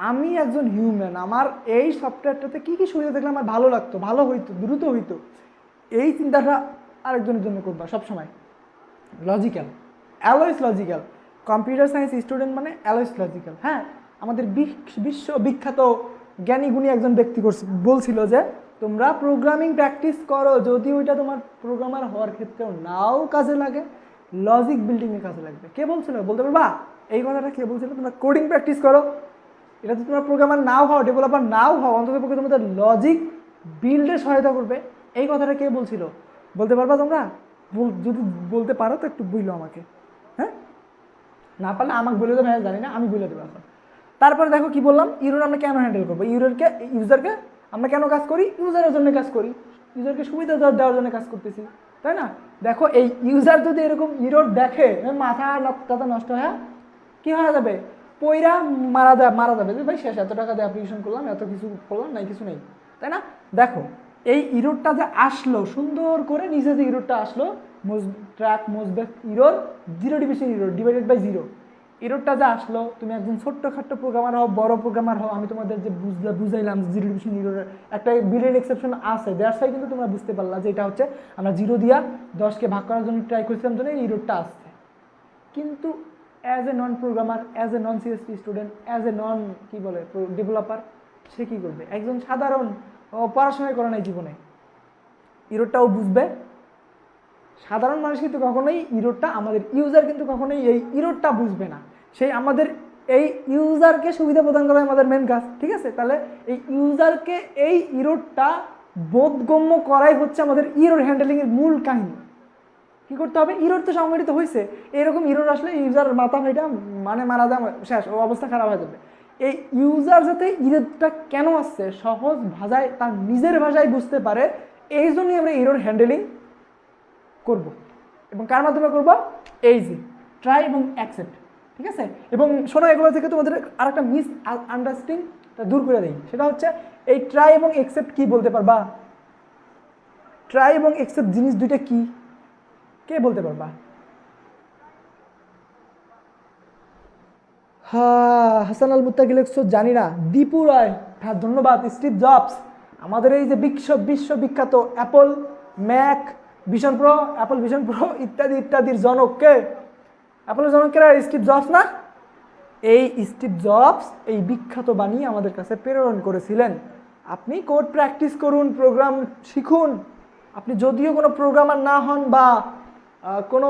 আমি একজন হিউম্যান, আমার এই সফটওয়্যারটাতে কী কী সুবিধা দেখলে আমার ভালো লাগতো, ভালো হইতো, দ্রুত হইতো, এই চিন্তাটা আরেকজনের জন্য করবা সবসময়। Logical, always logical. Computer science student মানে অ্যালওয়েজ লজিক্যাল। হ্যাঁ, আমাদের বিশ্ববিখ্যাত জ্ঞানী গুণী একজন ব্যক্তি বলছিল যে তোমরা প্রোগ্রামিং প্র্যাকটিস করো, যদি ওইটা তোমার প্রোগ্রামার হওয়ার ক্ষেত্রেও নাও কাজে লাগে, লজিক বিল্ডিংয়ে কাজে লাগবে। কে বলছিল বলতে পারবা এই কথাটা? কে বলছিল? তোমরা কোডিং প্র্যাকটিস করো, এটা তো তোমরা প্রোগ্রামার নাও হও, ডেভেলপার নাও হও, অন্তত পক্ষে তোমাদের লজিক বিল্ডে সহায়তা করবে। এই কথাটা কে বলছিল বলতে পারবা তোমরা? যদি বলতে পারো তো একটু বললো আমাকে, হ্যাঁ? না পারলে আমাকে বলে দেবো, হ্যাঁ জানি না, আমি বলে দেবো এখন। তারপরে দেখো কি বললাম, ইউজার আমরা কেন হ্যান্ডেল করবো? ইউজারকে আমরা কেন কাজ করি? ইউজারের জন্য কাজ করি, ইউজারকে সুবিধা দেওয়ার জন্য কাজ করতেছি, তাই না? দেখো এই ইউজার যদি এরকম ইরোর দেখে, মাথা নষ্ট হয়ে কি হয়ে যাবে, পয়রা মারা যাবে যে ভাই শেষ, এত টাকা দিয়ে অ্যাপ্লিকেশন করলাম, এত কিছু করলাম, নাই কিছু নেই, তাই না? দেখো এই ইরোরটা যে আসলো সুন্দর করে, নিচে যে ইরোরটা আসলো, ট্র্যাক মোজব্যাক error, zero division error divided by zero, ইরোরটা যে আসলো, তুমি একজন ছোট্টখাট্ট প্রোগ্রামার হও, বড় প্রোগ্রামার হও, আমি তোমাদের যে বুঝাইলাম জিরো ডিভিশন ইরোরের একটা বিলিয়ন এক্সেপশন আছে, দ্যাটস ওয়াই কিন্তু তোমরা বুঝতে পারলা যে এটা হচ্ছে আমরা জিরো দিয়া 10কে ভাগ করার জন্য ট্রাই করছিলাম, জন্য এই ইরোরটা আসছে। কিন্তু as a non programmer, as a non CSP student, as a non কি বলে ডেভেলপার, সে কী করবে? একজন সাধারণ পড়াশোনাই করে নাই জীবনে, ইরোরটাও বুঝবে। সাধারণ মানুষ কিন্তু কখনোই ইরোরটা, আমাদের ইউজার কিন্তু কখনোই এই ইরোরটা বুঝবে না। সেই আমাদের এই ইউজারকে সুবিধা প্রদান করা আমাদের মেন কাজ, ঠিক আছে? তাহলে এই ইউজারকে এই ইরোরটা বোধগম্য করাই হচ্ছে আমাদের ইরোর হ্যান্ডেলিংয়ের মূল কাহিনী। কী করতে হবে? ইরোর তো সংগঠিত হয়েছে, এরকম ইরোর আসলে ইউজার মাথা ভাইটা মারা যায়, শেষ, ও অবস্থা খারাপ হয়ে যাবে। এই ইউজার যাতে ইরোরটা কেন আসছে সহজ ভাষায়, তার নিজের ভাষায় বুঝতে পারে, এই জন্যই আমরা ইরোর হ্যান্ডেলিং করব। এবং কার মাধ্যমে করব? এই যে ট্রাই এবং অ্যাকসেপ্ট, ঠিক আছে? এবং শোনো, এগুলো থেকে তোমাদের আর একটা মিস আন্ডারস্ট্যান্ডিংটা দূর করে দিই, সেটা হচ্ছে এই ট্রাই এবং অ্যাকসেপ্ট কি বলতে পারবা? ট্রাই এবং অ্যাকসেপ্ট জিনিস দুইটা কি, কে বলতে পারবা? হ্যাঁ, হাসান আল মুত্তাকি লিখছো জানি না। দীপু রায়, হ্যাঁ ধন্যবাদ। স্টিভ জবস, আমাদের এই যে বিশ্ববিখ্যাত Apple, Mac, vision pro, Apple vision pro ইত্যাদি ইত্যাদির জনক কে? অ্যাপলের জনক কে? স্টিভ জবস না? এই স্টিভ জবস এই বিখ্যাত বাণী আমাদের কাছে প্রেরণ করেছিলেন, আপনি কোড প্র্যাকটিস করুন, প্রোগ্রাম শিখুন। আপনি যদিও কোনো প্রোগ্রামার না হন বা কোনো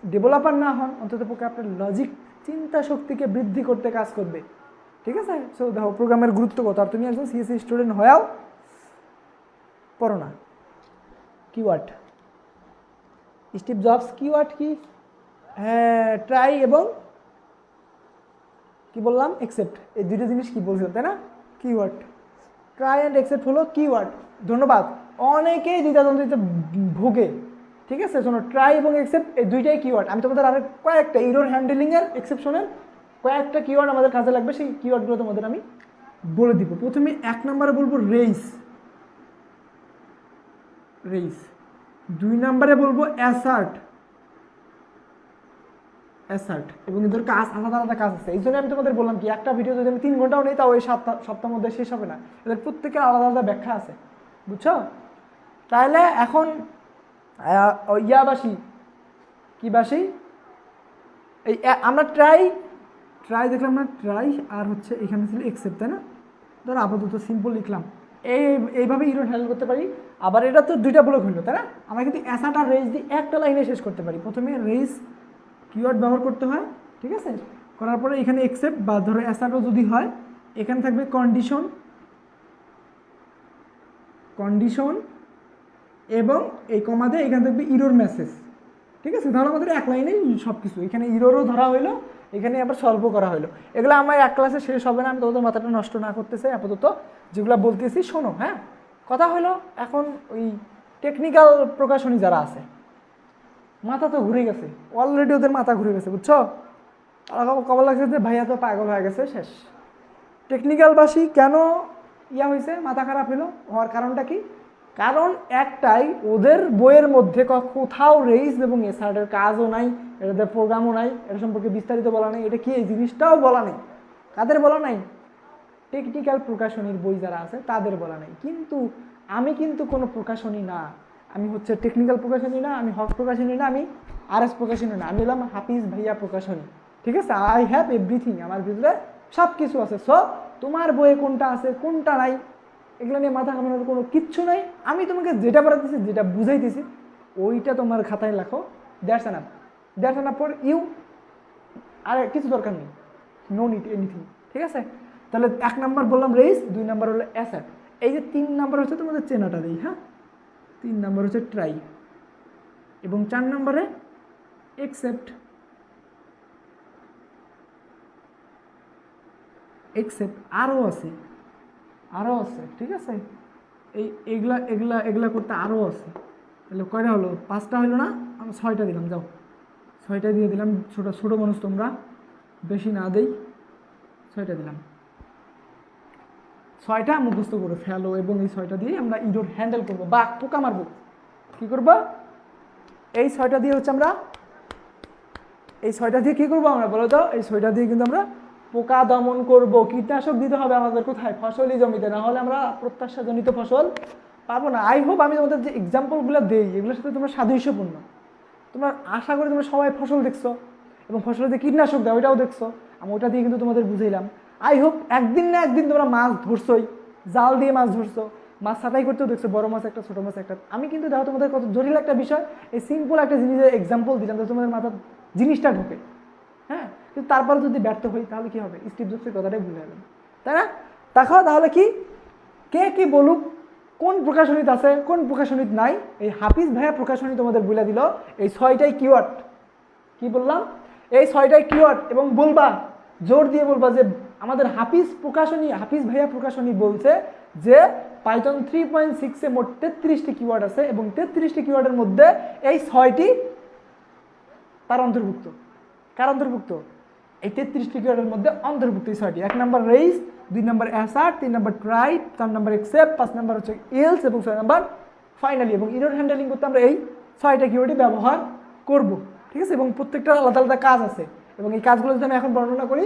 ডেভেলপার না হন, অন্তত পক্ষে আপনার লজিক, চিন্তা শক্তিকে বৃদ্ধি করতে কাজ করবে, ঠিক আছে? সো দেখো প্রোগ্রামের গুরুত্ব কত। আর তুমি একজন সিএসসি স্টুডেন্ট হয়েও পড়ো না। কিওয়ার্ড, স্টিভ জবস কিওয়ার্ড কি? হ্যাঁ, ট্রাই এবং কি বললাম, অ্যাকসেপ্ট, এই দুটো জিনিস কি বলছিলাম, তাই না? কিওয়ার্ড, ট্রাই অ্যান্ড অ্যাকসেপ্ট হলো কিওয়ার্ড। ধন্যবাদ। অনেকেই দ্বিধাদ্বন্দ্বিতে ভোগে, ঠিক আছে? শোনো, ট্রাই এবং অ্যাকসেপ্ট এই দুইটাই কিওয়ার্ড। আমি তোমাদের আরো কয়েকটা ইরোর হ্যান্ডেলিংয়ের, এক্সেপশনের কয়েকটা কিওয়ার্ড আমাদের কাজে লাগবে, সেই কিওয়ার্ডগুলো তোমাদের আমি বলে দিব। প্রথমে 1 নম্বরে বলবো রেইস, 2 নম্বরে বলবো অ্যাসার্ট, এবং এদের কাজ আলাদা আলাদা কাজ আছে। এই জন্য আমি তোমাদের বললাম কি, একটা ভিডিও যদি আমি 3 ঘন্টাও নেই, তাও এই সপ্তাহের মধ্যে শেষ হবে না। এদের প্রত্যেকের আলাদা আলাদা ব্যাখ্যা আছে, বুঝছো? তাহলে এখন ইয়াবাসী কি বাসি, এই আমরা ট্রাই দেখলাম না, ট্রাই আর হচ্ছে এখানে ছিল অ্যাকসেপ্ট, তাই না? ধরো আপাতত সিম্পল লিখলাম, এইভাবে ইরোর হ্যান্ডেল করতে পারি। আবার এটা তো 2টা ব্লক হলো, তাই না? আমরা কিন্তু অ্যাসার্ট আর রেইস দিয়ে একটা লাইনে শেষ করতে পারি। প্রথমে রেইস কিওয়ার্ড ব্যবহার করতে হয়, ঠিক আছে? করার পরে এখানে অ্যাকসেপ্ট বা ধরো অ্যাসার্টও যদি হয়, এখানে থাকবে কন্ডিশন এবং এই কমা দিয়ে এখানে থাকবে ইরোর মেসেজ, ঠিক আছে? ধরো আমাদের এক লাইনেই সব কিছু, এখানে ইরোরও ধরা হইলো, এখানে আবার সলভ করা হলো। এগুলো আমার এক ক্লাসে শেষ হবে না, আমি তোমাদের মাথাটা নষ্ট না করতে চাই। আপাতত যেগুলো বলতেছি শোনো, হ্যাঁ? কথা হলো এখন ওই টেকনিক্যাল প্রকাশনী যারা আছে, মাথা তো ঘুরে গেছে অলরেডি, ওদের মাথা ঘুরে গেছে, বুঝছো? তারা কবল লাগছে যে ভাইয়া তো পাগল হয়ে গেছে, শেষ। টেকনিক্যালবাসী কেন ইয়া হয়েছে, মাথা খারাপ হলো, হওয়ার কারণটা কি? কারণ একটাই, ওদের বইয়ের মধ্যে কোথাও রেইস এবং অ্যাসার্টের কাজও নাই, এটাতে প্রোগ্রামও নাই, এটা সম্পর্কে বিস্তারিত বলা নেই, এটা কি এই জিনিসটাও বলা নেই। কাদের বলা নাই? টেকনিক্যাল প্রকাশনীর বই যারা আছে তাদের বলা নেই। কিন্তু আমি কিন্তু কোনো প্রকাশনী না, আমি হচ্ছে টেকনিক্যাল প্রকাশনী না, আমি হক প্রকাশনী না, আমি আরএস প্রকাশনী না, আমি হলাম হাফিজ ভাইয়া প্রকাশনী, ঠিক আছে? আই হ্যাভ এভরিথিং, আমার ভিতরে সব কিছু আছে। সো তোমার বইয়ে কোনটা আছে কোনটা নাই এগুলো নিয়ে মাথা ঘামানোর কোনো কিচ্ছু নাই। আমি তোমাকে যেটা পড়াতেছি, যেটা বুঝাইতেছি, ওইটা তোমার খাতায় লেখো, দ্যাটস এনাফ ফর ইউ, আর কিছু দরকার নেই, নো নিড এনিথিং। ঠিক আছে, তাহলে 1 নাম্বার বললাম রেইজ, 2 নাম্বার হলো অ্যাসার্ট। এই যে 3 নাম্বার হচ্ছে তোমাদের চেনাটা দেই, হ্যাঁ 3 নাম্বার হচ্ছে ট্রাই, এবং 4 নাম্বারে একসেপ্ট। আরও আছে, ঠিক আছে, এগুলা করতে আরও আছে। তাহলে কয়টা হলো? 5টা হলো না, আমি 6টা দিলাম, যাও 6টা দিয়ে দিলাম। ছোটো মানুষ তোমরা, বেশি না দেই, 6টা দিলাম। 6টা মুখস্থ করে ফেলো, এবং এই 6টা দিয়ে আমরা ইঁদুর হ্যান্ডেল করবো বা পোকা মারবো। কী করবো? এই 6টা দিয়ে হচ্ছে আমরা, এই 6টা দিয়ে কী করবো আমরা বলো তো? এই 6টা দিয়ে কিন্তু আমরা পোকা দমন করব। কীটনাশক দিতে হবে আমাদের কোথায়? ফসলি জমিতে, না হলে আমরা প্রত্যাশাজনিত ফসল পাবো না। আই হোপ আমি তোমাদের যে এক্সাম্পলগুলো দেই এগুলোর সাথে তোমরা সাদৃশ্যপূর্ণ। তোমরা আশা করি তোমরা সবাই ফসল দেখছো, এবং ফসলে যে কীটনাশক দেয় ওইটাও দেখছো, আমি ওটা দিয়ে কিন্তু তোমাদের বুঝাইলাম। আই হোপ একদিন না একদিন তোমরা মাছ ধরছোই, জাল দিয়ে মাছ ধরছো, মাছ ছাটাই করতেও দেখছো, বড় মাছ একটা ছোটো মাছ একটা। আমি কিন্তু দেখো তোমাদের কত জটিল একটা বিষয়, এই সিম্পল একটা জিনিসের এক্সাম্পল দিলাম, তো তোমাদের মাথার জিনিসটা ঢোকে। হ্যাঁ, কিন্তু তারপরে যদি ব্যর্থ হই তাহলে কী হবে? স্টিভ জবসের কথাটাই ভুলে গেলাম, তাই না? দেখো তাহলে কে বলুক কোন প্রকাশনীতে আছে, কোন প্রকাশনীতে নাই। এই হাফিজ ভাইয়া প্রকাশনী তোমাদের বলে দিল এই 6টাই কিওয়ার্ড। কি বললাম? এই 6টাই কিওয়ার্ড, এবং বলবা, জোর দিয়ে বলবা যে আমাদের হাফিজ ভাইয়া প্রকাশনী বলছে যে পাইথন 3.6 মোট 33টি কিওয়ার্ড আছে, এবং 33টি কিওয়ার্ডের মধ্যে এই 6টি তার অন্তর্ভুক্ত। কার অন্তর্ভুক্ত? এই 33টি কিওয়ার্ডের মধ্যে অন্তর্ভুক্ত এই 6টি। 1 number raise, 2 number assert, 3 number try, 4 number except, 5 number হচ্ছে এলস, এবং 6 নাম্বার ফাইনালি। এবং এরর হ্যান্ডেলিং করতে আমরা এই 6টা কিওয়ার্ডই ব্যবহার করব। ঠিক আছে, এবং প্রত্যেকটা আলাদা আলাদা কাজ আছে, এবং এই কাজগুলো যদি আমি এখন বর্ণনা করি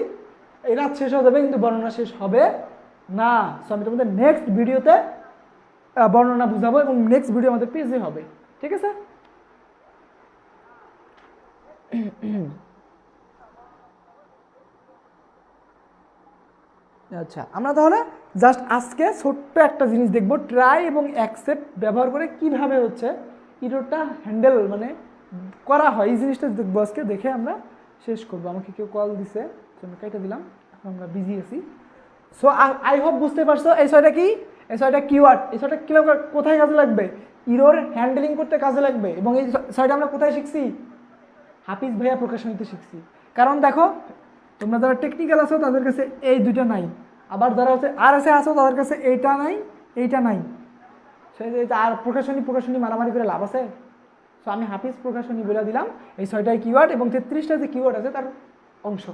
এই রাত শেষ হয়ে যাবে, কিন্তু বর্ণনা শেষ হবে না। সো আমি তোমাদের নেক্সট ভিডিওতে বর্ণনা বুঝাবো, এবং নেক্সট ভিডিও আমাদের পেজে হবে। ঠিক আছে, আচ্ছা আমরা তাহলে জাস্ট আজকে ছোট্ট একটা জিনিস দেখবো, ট্রাই এবং অ্যাকসেপ্ট ব্যবহার করে কিভাবে হচ্ছে ইরোরটা হ্যান্ডেল মানে করা হয়, এই জিনিসটা দেখবো আজকে, দেখে আমরা শেষ করবো। আমাকে কেউ কল দিছে, আমি কেটে দিলাম, এখন আমরা বিজি আছি। সো আই হোপ বুঝতে পারছো এই 6টা কি, এই 6টা কিওয়ার্ড, এই 6টা কোথায় কাজে লাগবে? ইরোর হ্যান্ডেলিং করতে কাজে লাগবে। এবং এই 6টা আমরা কোথায় শিখছি? হাফিজ ভাইয়া প্রকাশনীতে শিখছি। কারণ দেখো তোমরা যারা টেকনিক্যাল আছো তাদের কাছে এই 2টা নাই, আবার যারা হচ্ছে আর এসে আসো তাদের কাছে এইটা নাই, এইটা নাই। সেই যে আর প্রকাশনী মারামারি করে লাভ আছে? সো আমি হাফিজ প্রকাশনী বলে দিলাম এই 6টাই কিওয়ার্ড, এবং 33টা যে কিওয়ার্ড আছে তার অংশ।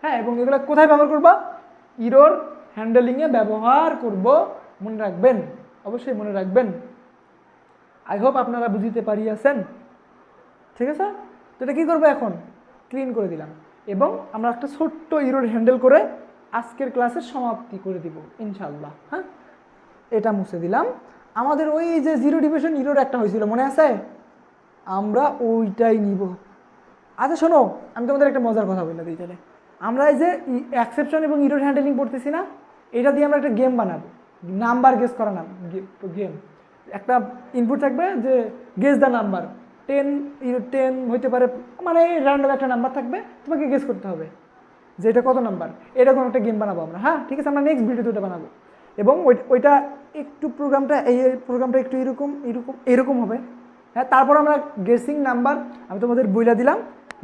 হ্যাঁ, এবং এগুলো কোথায় ব্যবহার করবো? ইরোর হ্যান্ডেলিংয়ে ব্যবহার করব, মনে রাখবেন, অবশ্যই মনে রাখবেন। আই হোপ আপনারা বুঝতে পারিয়াছেন। ঠিক আছে, তো এটা কী করবো এখন? ক্লিন করে দিলাম, এবং আমরা একটা ছোট্ট ইরোর হ্যান্ডেল করে আজকের ক্লাসের সমাপ্তি করে দিব ইনশাল্লাহ। হ্যাঁ, এটা মুছে দিলাম। আমাদের ওই যে 0 ডিভিশন ইরোর একটা হয়েছিল মনে আছে? আমরা ওইটাই নিব। আচ্ছা শোনো, আমি তোমাদের একটা মজার কথা বলে দিই। তাহলে আমরা এই যে অ্যাকসেপশন এবং ইরোর হ্যান্ডেলিং করতেছি না, এটা দিয়ে আমরা একটা গেম বানাবো, নাম্বার গেস করা গেম। একটা ইনপুট থাকবে যে গেস দ্য নাম্বার, 10 হইতে পারে, মানে র্যান্ডম একটা নাম্বার থাকবে, তোমাকে গেস করতে হবে যে এটা কত নাম্বার। এরকম একটা গেম বানাবো আমরা। হ্যাঁ ঠিক আছে, আমরা নেক্সট ভিডিওতে ওটা বানাবো। এবং ওইটা একটু প্রোগ্রামটা একটু এরকম হবে। হ্যাঁ, তারপর আমরা গেসিং নাম্বার, আমি তোমাদের বইলা দিলাম,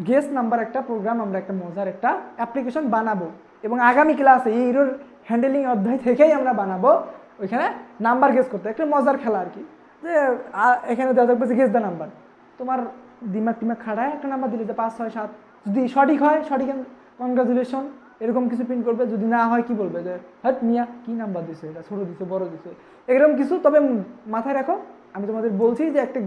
গেস নাম্বার একটা প্রোগ্রাম, আমরা একটা মজার একটা অ্যাপ্লিকেশন বানাবো। এবং আগামী ক্লাসে এই ইরোর হ্যান্ডেলিং অধ্যায় থেকেই আমরা বানাবো ওইখানে নাম্বার গেস করতে, একটা মজার খেলা আর কি। যে এখানে দেওয়া থাকবে যে গেস দ্য নাম্বার, তোমার দিমাগ খাড়ায় একটা নাম্বার দিলে যে 5, 6, 7, যদি সঠিক হয় সঠিক কনগ্রাচুলেশন এরকম কিছু প্রিন্ট করবে, যদি না হয় কি বলবে যে হ্যাঁ মিয়া কী নাম্বার দিছে, এটা ছোটো দিছে বড় দিছে, এরকম কিছু। তবে মাথায় রাখো, আমি তোমাদের বলছি যে একটা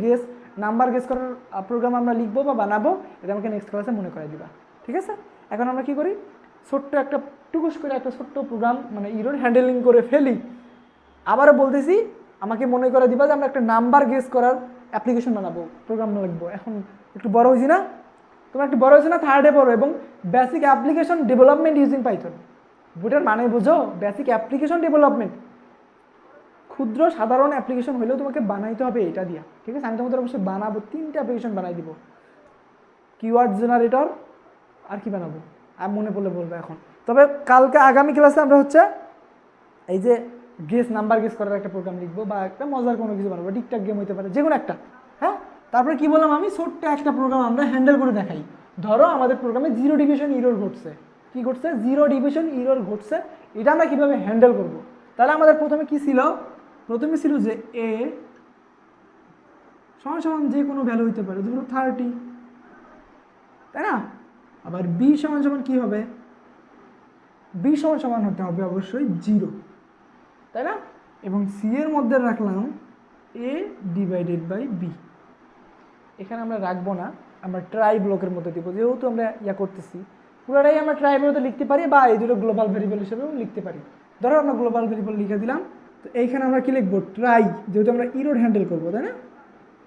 নাম্বার গেস করার প্রোগ্রাম আমরা লিখবো বা বানাবো, এটা আমাকে নেক্সট ক্লাসে মনে করে দিবা। ঠিক আছে, এখন আমরা কি করি, ছোট্ট একটা টুকুস করে একটা ছোট্ট প্রোগ্রাম মানে ইরোর হ্যান্ডেলিং করে ফেলি। আবারও বলতেছি, আমাকে মনে করে দিবা যে আমরা একটা নাম্বার গেস করার অ্যাপ্লিকেশন বানাবো, প্রোগ্রাম লিখবো। এখন একটু বড় হয়েছি না, তোমরা একটু বড় হয়েছে না, 3rd পড়ো। এবং basic application development using Python, বুটের মানে বোঝো? বেসিক অ্যাপ্লিকেশন ডেভেলপমেন্ট, ক্ষুদ্র সাধারণ অ্যাপ্লিকেশন হলেও তোমাকে বানাইতে হবে এটা দিয়া। ঠিক আছে, আমি তোমাদের অবশ্যই বানাবো, 3টা অ্যাপ্লিকেশন বানাই দিব। কিওয়ার্ড জেনারেটর, আর কি বানাবো আর মনে পড়লে বলবো এখন। তবে কালকে আগামী ক্লাসে আমরা হচ্ছে এই যে নাম্বার গেস করার একটা প্রোগ্রাম লিখবো, বা একটা মজার কোনো কিছু বানাবো, টিকটক গেম হতে পারে, যে কোনো একটা। হ্যাঁ, তারপরে কি বললাম আমি, ছোট্ট একটা প্রোগ্রাম আমরা হ্যান্ডেল করে দেখাই। ধরো আমাদের প্রোগ্রামে জিরো ডিভিশন ইরর ঘটছে, কি ঘটছে, জিরো ডিভিশন ইরর ঘটছে, এটা আমরা কীভাবে হ্যান্ডেল করব। তাহলে আমাদের প্রথমে কি ছিল, প্রথমে ছিল যে এ সমান সমান যে কোনো ভ্যালু হইতে পারে, ধরো 30, তাই না। আবার বি সমান সমান কী হবে, বি সমান সমান হতে হবে অবশ্যই 0, তাই না। এবং সি এর মধ্যে রাখলাম এ ডিভাইডেড বাই বি। এখানে আমরা রাখবো না, আমরা ট্রাই ব্লকের মধ্যে দিব, যেহেতু আমরা করতেছি পুরোটাই আমরা ট্রাই ব্লকে লিখতে পারি, বা এই দুটো গ্লোবাল ভেরিয়েবল হিসেবেও লিখতে পারি। ধরো আমরা গ্লোবাল ভেরিয়েবল লিখে দিলাম, তো এইখানে আমরা কি লিখবো, ট্রাই, যেহেতু আমরা ইরোড হ্যান্ডেল করবো, তাই না,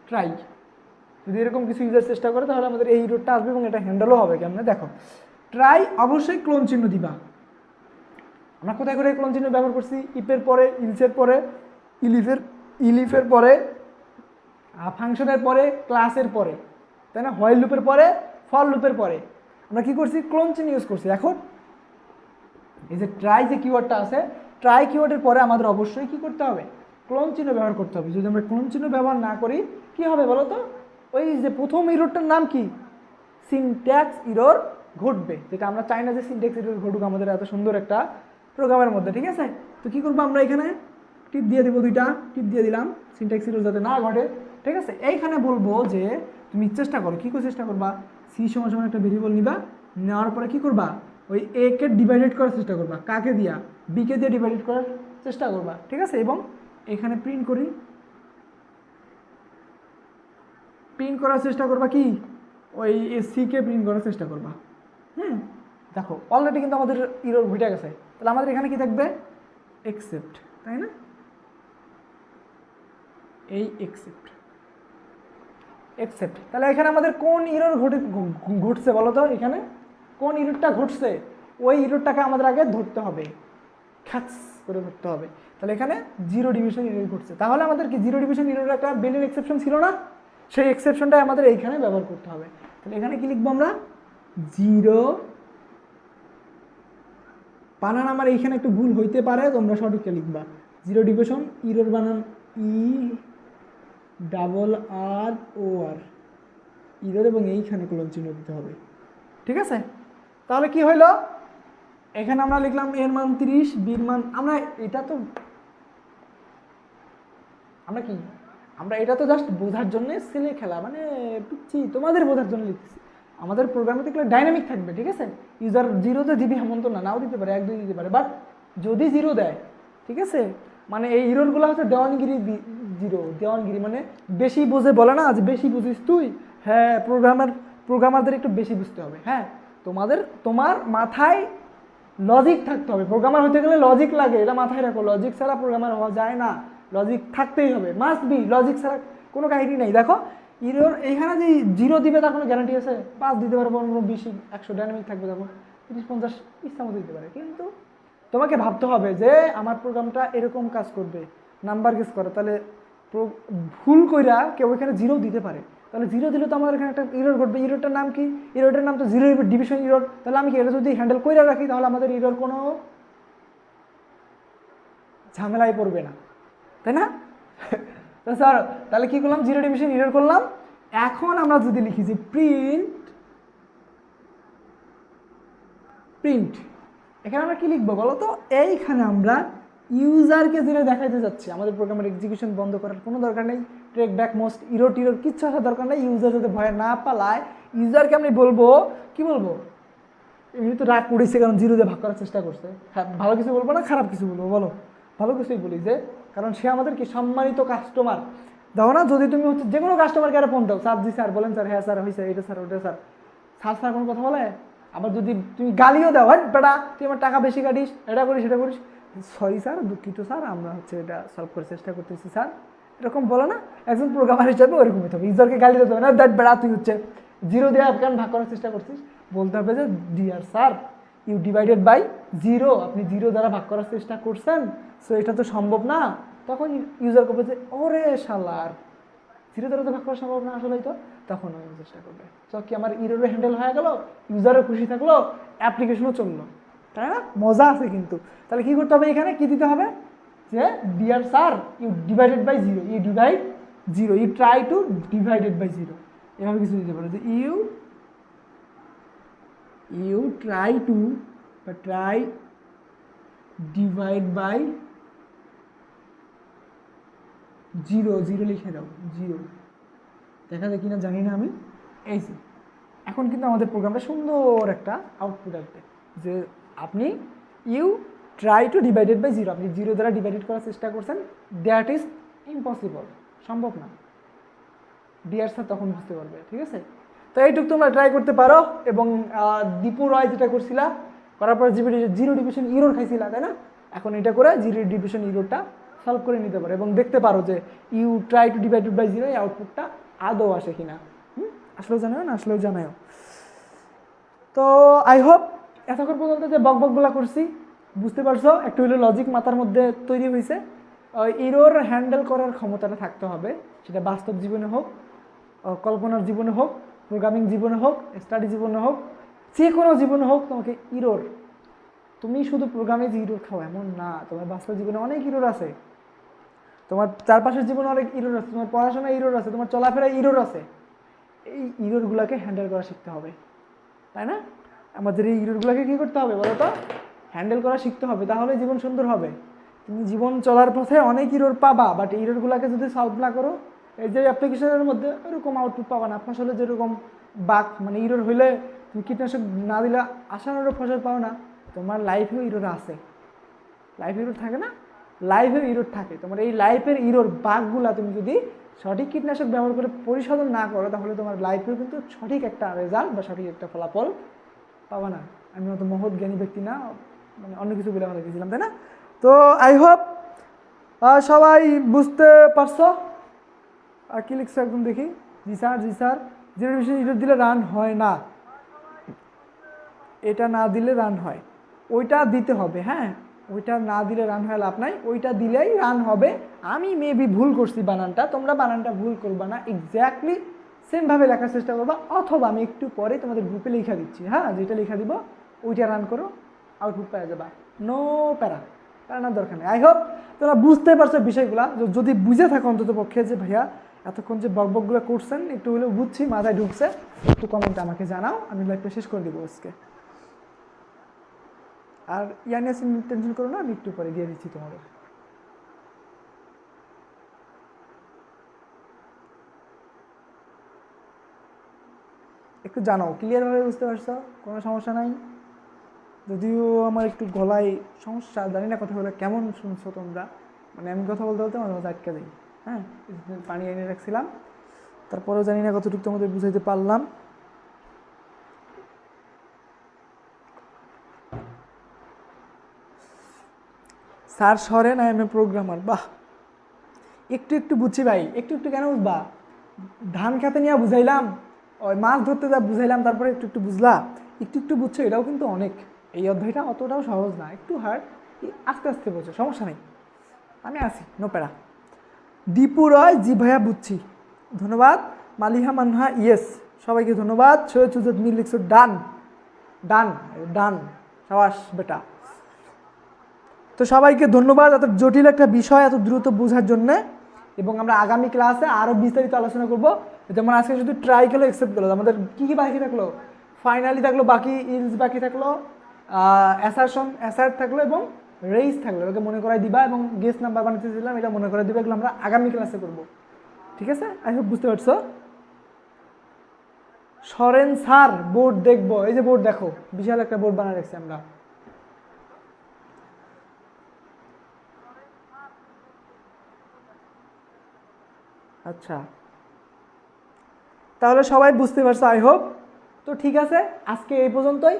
ট্রাই। যদি এরকম কিছু ইউজার চেষ্টা করে তাহলে আমাদের এই ইরোডটা আসবে এবং এটা হ্যান্ডেলও হবে কেমন, দেখো ট্রাই অবশ্যই ক্লোন চিহ্ন দিবা। আমরা কোথায় কোথায় ক্লোন চিহ্ন ব্যবহার করছি, ইপের পরে, ইলসের পরে, ইলিফের পরে, ফাংশনের পরে, ক্লাসের পরে, তাই না, হোয়াইল লুপের পরে, ফর লুপের পরে আমরা কি করছি, ক্লোন চিহ্ন ইউজ করছি। এখন এই যে ট্রাই যে কিওয়ার্ডটা আছে, ট্রাই কিওয়ার্ডের পরে আমাদের অবশ্যই কি করতে হবে, ক্লোন চিহ্ন ব্যবহার করতে হবে। যদি আমরা ক্লোন চিহ্ন ব্যবহার না করি কি হবে বলো তো, ওই যে প্রথম ইরোরটার নাম কি, সিনট্যাক্স ইরোর ঘটবে, যেটা আমরা চাই না যে সিনট্যাক্স ইরোর ঘটুক আমাদের এত সুন্দর একটা প্রোগ্রামের মধ্যে, ঠিক আছে। তো কী করবো, আমরা এখানে টিপ দিয়ে দিব, দুইটা টিপ দিয়ে দিলাম, সিনট্যাক্স ইরোর যাতে না ঘটে, ঠিক আছে। এইখানে বলবো যে তুমি চেষ্টা করো, কী করে চেষ্টা করবা, সি সমান সমান একটা ভেরিয়েবল নিবা, নেওয়ার পরে কী করবা, ওই এ কে ডিভাইডেড করার চেষ্টা করবা, কাকে দিয়া, বিকে দিয়ে ডিভাইডেড করার চেষ্টা করবা, ঠিক আছে। এবং এখানে প্রিন্ট করি, প্রিন্ট করার চেষ্টা করবা কি, ওই সিকে প্রিন্ট করার চেষ্টা করবা। দেখো অলরেডি কিন্তু আমাদের ইরর ঘটে গেছে, তাহলে আমাদের এখানে কি থাকবে, এক্সেপ্ট, তাই না, এই এক্সেপ্ট, তাহলে এখানে আমাদের কোন ইরর ঘটছে বলো তো, এখানে কোন ইররটা ঘটছে, ওই ইররটাকে আমাদের আগে ধরতে হবে, খ্যাচ করে ধরতে হবে। তাহলে এখানে জিরো ডিভিশন ইরর ঘটছে, তাহলে আমাদের কি জিরো ডিভিশন ইরর একটা বিল্ট-ইন এক্সেপশন ছিল না, সেই এক্সেপশনটাই আমাদের এইখানে ব্যবহার করতে হবে। তাহলে এখানে কি লিখবো আমরা, জিরো, বানান আমার এইখানে একটু ভুল হইতে পারে, তোমরা সঠিকটা লিখবা, জিরো ডিভিশন ইরর বানান ERROR, ইরর, এবং এইখানে কোলন চিহ্ন দিতে হবে, ঠিক আছে। তাহলে কি হইল, এখানে আমরা লিখলাম এর মান 30, বির মান, আমরা এটা তো জাস্ট বোঝার জন্য ছেলে খেলা, মানে পিচ্ছি তোমাদের বোঝার জন্য লিখতেছি। আমাদের প্রোগ্রামে দেখলে ডাইনামিক থাকবে, ঠিক আছে। ইউজার জিরোতে দিবি এমন তো না, নাও দিতে পারে, 1 2 দিতে পারে, বাট যদি জিরো দেয়, ঠিক আছে, মানে এই ইররগুলো হচ্ছে দেওয়ানগিরি জিরো, দেওয়ানগিরি মানে বেশি বুঝে, বলে না যে বেশি বুঝিস তুই, হ্যাঁ প্রোগ্রামারদের একটু বেশি বুঝতে হবে। হ্যাঁ, তোমার মাথায় লজিক থাকতে হবে, প্রোগ্রামার হতে গেলে লজিক লাগে, এটা মাথায় রাখো, লজিক ছাড়া প্রোগ্রামার হওয়া যায় না, লজিক থাকতেই হবে, মাস্ট বি, লজিক ছাড়া কোনো কাহিনী নেই। দেখো ইরর এইখানে যে জিরো দিবে তার কোনো গ্যারান্টি আছে, 5 দিতে পারে, 15 20 100 ডাইনামিক থাকবে, তখন 30 50 ইচ্ছা মতো দিতে পারে, কিন্তু তোমাকে ভাবতে হবে যে আমার প্রোগ্রামটা এরকম কাজ করবে, নাম্বার গেস করে, তাহলে ভুল কইরা কেউ এখানে জিরো দিতে পারে, তাহলে জিরো দিলে তো আমার এখানে একটা ইরর ঘটবে। ইররটার নাম কি, ইররটার নাম তো জিরো ডিভিশন ইরর। তাহলে আমি কি এটা যদি হ্যান্ডেল করে রাখি তাহলে আমাদের ইরর কোনো ঝামেলায় পড়বে না, তাই না। তো স্যার তাহলে কি করলাম, জিরো ডিভিশন ইরর করলাম। এখন আমরা যদি লিখি যে প্রিন্ট, এখানে আমরা কি লিখবো বলো তো, এইখানে আমরা ইউজারকে যেটা দেখাইতে যাচ্ছি, আমাদের প্রোগ্রামের এক্সিকিউশন বন্ধ করার কোনো দরকার নেই, ট্রেক ব্যাক মোস্ট, ইরর টিরর কিচ্ছু আসার দরকার নেই, ইউজার যাতে ভয় না পালায়। ইউজারকে আমি বলবো, কি বলবো, এমনি তো রাগ করেছে কারণ জিরো দিয়ে ভাগ করার চেষ্টা করছে, হ্যাঁ ভালো কিছু বলবো না খারাপ কিছু বলবো, বলো ভালো কিছুই বলি, যে কারণ সে আমাদের কি সম্মানিত কাস্টমার। দেখো না, যদি তুমি হচ্ছে যে কোনো কাস্টমারকে আরে ফোন দাও, স্যার জি স্যার বলেন, স্যার হ্যাঁ স্যার হয়েছে, এটা স্যার ওটা স্যার, স্যার কোনো কথা বলে। আবার যদি তুমি গালিও দাও, হ্যাঁ বেটা তুই আমার টাকা বেশি কাটিস, এটা করিস সেটা করিস, সরি স্যার, দুঃখিত স্যার, আমরা হচ্ছে এটা সলভ করার চেষ্টা করতেছি স্যার, এরকম বলো না। একজন প্রোগ্রামার হিসাবে ওরকম হতে হবে, ইউজারকে গালি দিতে হবে না, দ্যাট বেড়া তুই হচ্ছে জিরো দিয়ে কেন ভাগ করার চেষ্টা করছিস, বলতে হবে যে dear sir you divided by zero, আপনি জিরো দ্বারা ভাগ করার চেষ্টা করছেন, সো এটা তো সম্ভব না। তখন ইউজার করবে যে ওরে শালার 0 দ্বারা তো ভাগ করা সম্ভব না আসলেই, তো তখন আমি চেষ্টা করবে। তো কি আমার ইরোরও হ্যান্ডেল হয়ে গেল, ইউজারও খুশি থাকলো, অ্যাপ্লিকেশনও চললো, তাই না? মজা আছে কিন্তু। তাহলে কি করতে হবে, এখানে কি দিতে হবে, যে dear sir you divided by 0, you divide 0, you try to divided by 0, এভাবে কিছু দিতে পারো, যে ইউ ট্রাই টু বা ট্রাই ডিভাইড বাই 0 লিখে দাও, 0 দেখা যায় কিনা জানি না আমি। এই যে এখন কিন্তু আমাদের প্রোগ্রামটা সুন্দর একটা আউটপুট আসবে, যে আপনি you try to divided by 0, আপনি 0 দ্বারা ডিভাইডেড করার চেষ্টা করছেন, দ্যাট ইজ ইম্পসিবল, সম্ভব না। ডিয়ার স্যার তখন বুঝতে পারবে, ঠিক আছে? তো এইটুকু তোমরা ট্রাই করতে পারো। এবং দীপু রয় যেটা করছিলা, করার পর 0 ডিভিশন ইরোর খাইছিলা, তাই না? এখন এটা করে 0 ডিভিশন ইরোরটা সলভ করে নিতে পারো এবং দেখতে পারো যে you try to divided by 0 এই আউটপুটটা আদৌ আসে কিনা। আসলেও জানাও না, আসলেও জানাও। তো আই হোপ এতক্ষণ পর্যন্ত যে বকবকগুলা করছি বুঝতে পারছো, একটু হলে লজিক মাথার মধ্যে তৈরি হয়েছে। ইরোর হ্যান্ডেল করার ক্ষমতাটা থাকতে হবে, সেটা বাস্তব জীবনে হোক, কল্পনার জীবনে হোক, প্রোগ্রামিং জীবনে হোক, স্টাডি জীবনে হোক, যে কোনো জীবনে হোক, তোমাকে ইরোর, তুমি শুধু প্রোগ্রামে যে ইরোর খাও এমন না, তোমার বাস্তব জীবনে অনেক ইরোর আছে, তোমার চারপাশের জীবনে অনেক ইরোর আছে, তোমার পড়াশোনায় ইরোর আছে, তোমার চলাফেরায় ইরোর আছে। এই ইরোরগুলোকে হ্যান্ডেল করা শিখতে হবে, তাই না? আমাদের এই ইরোরগুলোকে কী করতে হবে বলো তো, হ্যান্ডেল করা শিখতে হবে, তাহলে জীবন সুন্দর হবে। তুমি জীবন চলার পথে অনেক ইরোর পাবা, বাট ইরোরগুলোকে যদি সলভ না করো, এই যে অ্যাপ্লিকেশনের মধ্যে এরকম আউটপুট পাবা না। ফসলে যেরকম বাক মানে ইরোর হইলে তুমি কীটনাশক না দিলে আশানুরূপ ফসল পাও না, তোমার লাইফেও ইরোর আছে, লাইফ ইরোর থাকে না, লাইফেও ইরোর থাকে। তোমার এই লাইফের ইরোর বাঘগুলা তুমি যদি সঠিক কীটনাশক ব্যবহার করে পরিশোধন না করো, তাহলে তোমার লাইফেও কিন্তু সঠিক একটা রেজাল্ট বা সঠিক একটা ফলাফল পাবা না। আমি অত মহৎ জ্ঞানী ব্যক্তি না, মানে অন্য কিছু বলে আমরা গেছিলাম, তাই না? তো আই হোপ সবাই বুঝতে পারছো। আর কি লিখছো একদম দেখি, জি স্যার 0 ডিভিশন ইরোর দিলে রান হয় না, এটা না দিলে রান হয়, ওইটা দিতে হবে। হ্যাঁ, ওইটা না দিলে রান হয় লাভ নাই, ওইটা দিলেই রান হবে। আমি মেবি ভুল করছি বানানটা, তোমরা বানানটা ভুল করবা না, এক্স্যাক্টলি সেমভাবে লেখার চেষ্টা করবা, অথবা আমি একটু পরে তোমাদের গ্রুপে লেখা দিচ্ছি। হ্যাঁ, যেটা লেখা দিব ওইটা রান করো, আউটপুট পাওয়া যাবা, নো প্যারা, প্যারানোর দরকার নেই। আই হোপ তোমরা বুঝতে পারছো বিষয়গুলো। যদি বুঝে থাকো অন্তত পক্ষে যে ভাইয়া এতক্ষণ যে বকবকগুলো করছেন একটু হলেও বুঝছি, মাথায় ঢুকছে, একটু কমেন্টে আমাকে জানাও, আমি লাইভটা শেষ করে দিব আজকে। আর নিয়ে টেনশন করো না, আমি একটু পরে দিয়ে দিচ্ছি তোমাদের। একটু জানাও, ক্লিয়ারভাবে বুঝতে পারছো, কোনো সমস্যা নাই। যদিও আমার একটু গলায় সমস্যা, জানি না কথাগুলো কেমন শুনছো তোমরা, মানে আমি কথা বলতে বলতে আমার মাঝে আটকে দিই। হ্যাঁ, পানি এনে রাখছিলাম, তারপরেও জানি না কতটুকু তোমাদের বুঝাইতে পারলাম। Sir Soren, I M A programmer, বাহ, একটু বুঝছি ভাই, একটু কেন বুঝবা? ধান খেতে নিয়ে বুঝাইলাম, ওই মাছ ধরতে যা বুঝাইলাম, তারপরে একটু বুঝলা, একটু বুঝছো, এটাও কিন্তু অনেক। এই অধ্যায়টা অতটাও সহজ না, একটু হার্ড, আস্তে আস্তে বোঝো, সমস্যা নেই, আমি আছি, নো প্যারা। দীপু রয়, জি ভাইয়া বুঝছি, ধন্যবাদ। মালিহা মানহা, ইয়েস, সবাইকে ধন্যবাদ। সৈয়দ সুজত মিল লিখছো ডান, সাবাস বেটা। তো সবাইকে ধন্যবাদ এত জটিল একটা বিষয় এত দ্রুত বোঝার জন্যে। এবং আমরা আগামী ক্লাসে আরও বিস্তারিত আলোচনা করবো। যেমন আজকে শুধু ট্রাই গেলো, এক্সেপ্ট গেলো, আমাদের কী বাকি থাকলো, ফাইনালি থাকলো, বাকি ইলস বাকি থাকলো, অ্যাসার্ট থাকলো এবং রেইস থাকলো। ওকে মনে করাই দিবা এবং গেস্ট নাম্বার বানাতে দিলাম, এটা মনে করাই দিবা। এগুলো আমরা আগামী ক্লাসে করবো, ঠিক আছে? আই হোপ বুঝতে পারছো। সরেন স্যার বোর্ড দেখবো, এই যে বোর্ড দেখো, বিশাল একটা বোর্ড বানিয়ে রাখছি আমরা। আচ্ছা, তাহলে সবাই বুঝতে পারছো আই হোপ। তো ঠিক আছে, আজকে এই পর্যন্তই।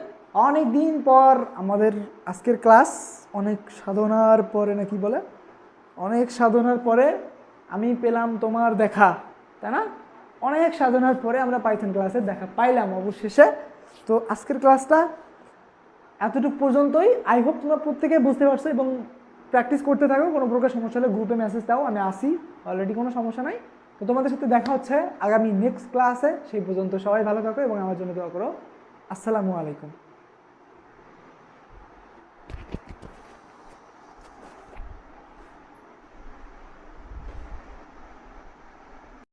অনেক দিন পর আমাদের আজকের ক্লাস, অনেক সাধনার পরে নাকি বলে, অনেক সাধনার পরে আমি পেলাম তোমার দেখা, তাই না? অনেক সাধনার পরে আমরা পাইথন ক্লাসের দেখা পাইলাম অবশেষে। তো আজকের ক্লাসটা এতটুকু পর্যন্তই। আই হোপ তোমরা প্রত্যেকে বুঝতে পারছো এবং প্র্যাকটিস করতে থাকো। কোনো প্রকার সমস্যা হলে গ্রুপে মেসেজ দাও, আমি আসি অলরেডি, কোনো সমস্যা নাই। তো তোমাদের সাথে দেখা হচ্ছে আগামী নেক্সট ক্লাসে। সেই পর্যন্ত সবাই ভালো থাকো এবং আমার জন্য দোয়া করো। আসসালামু আলাইকুম।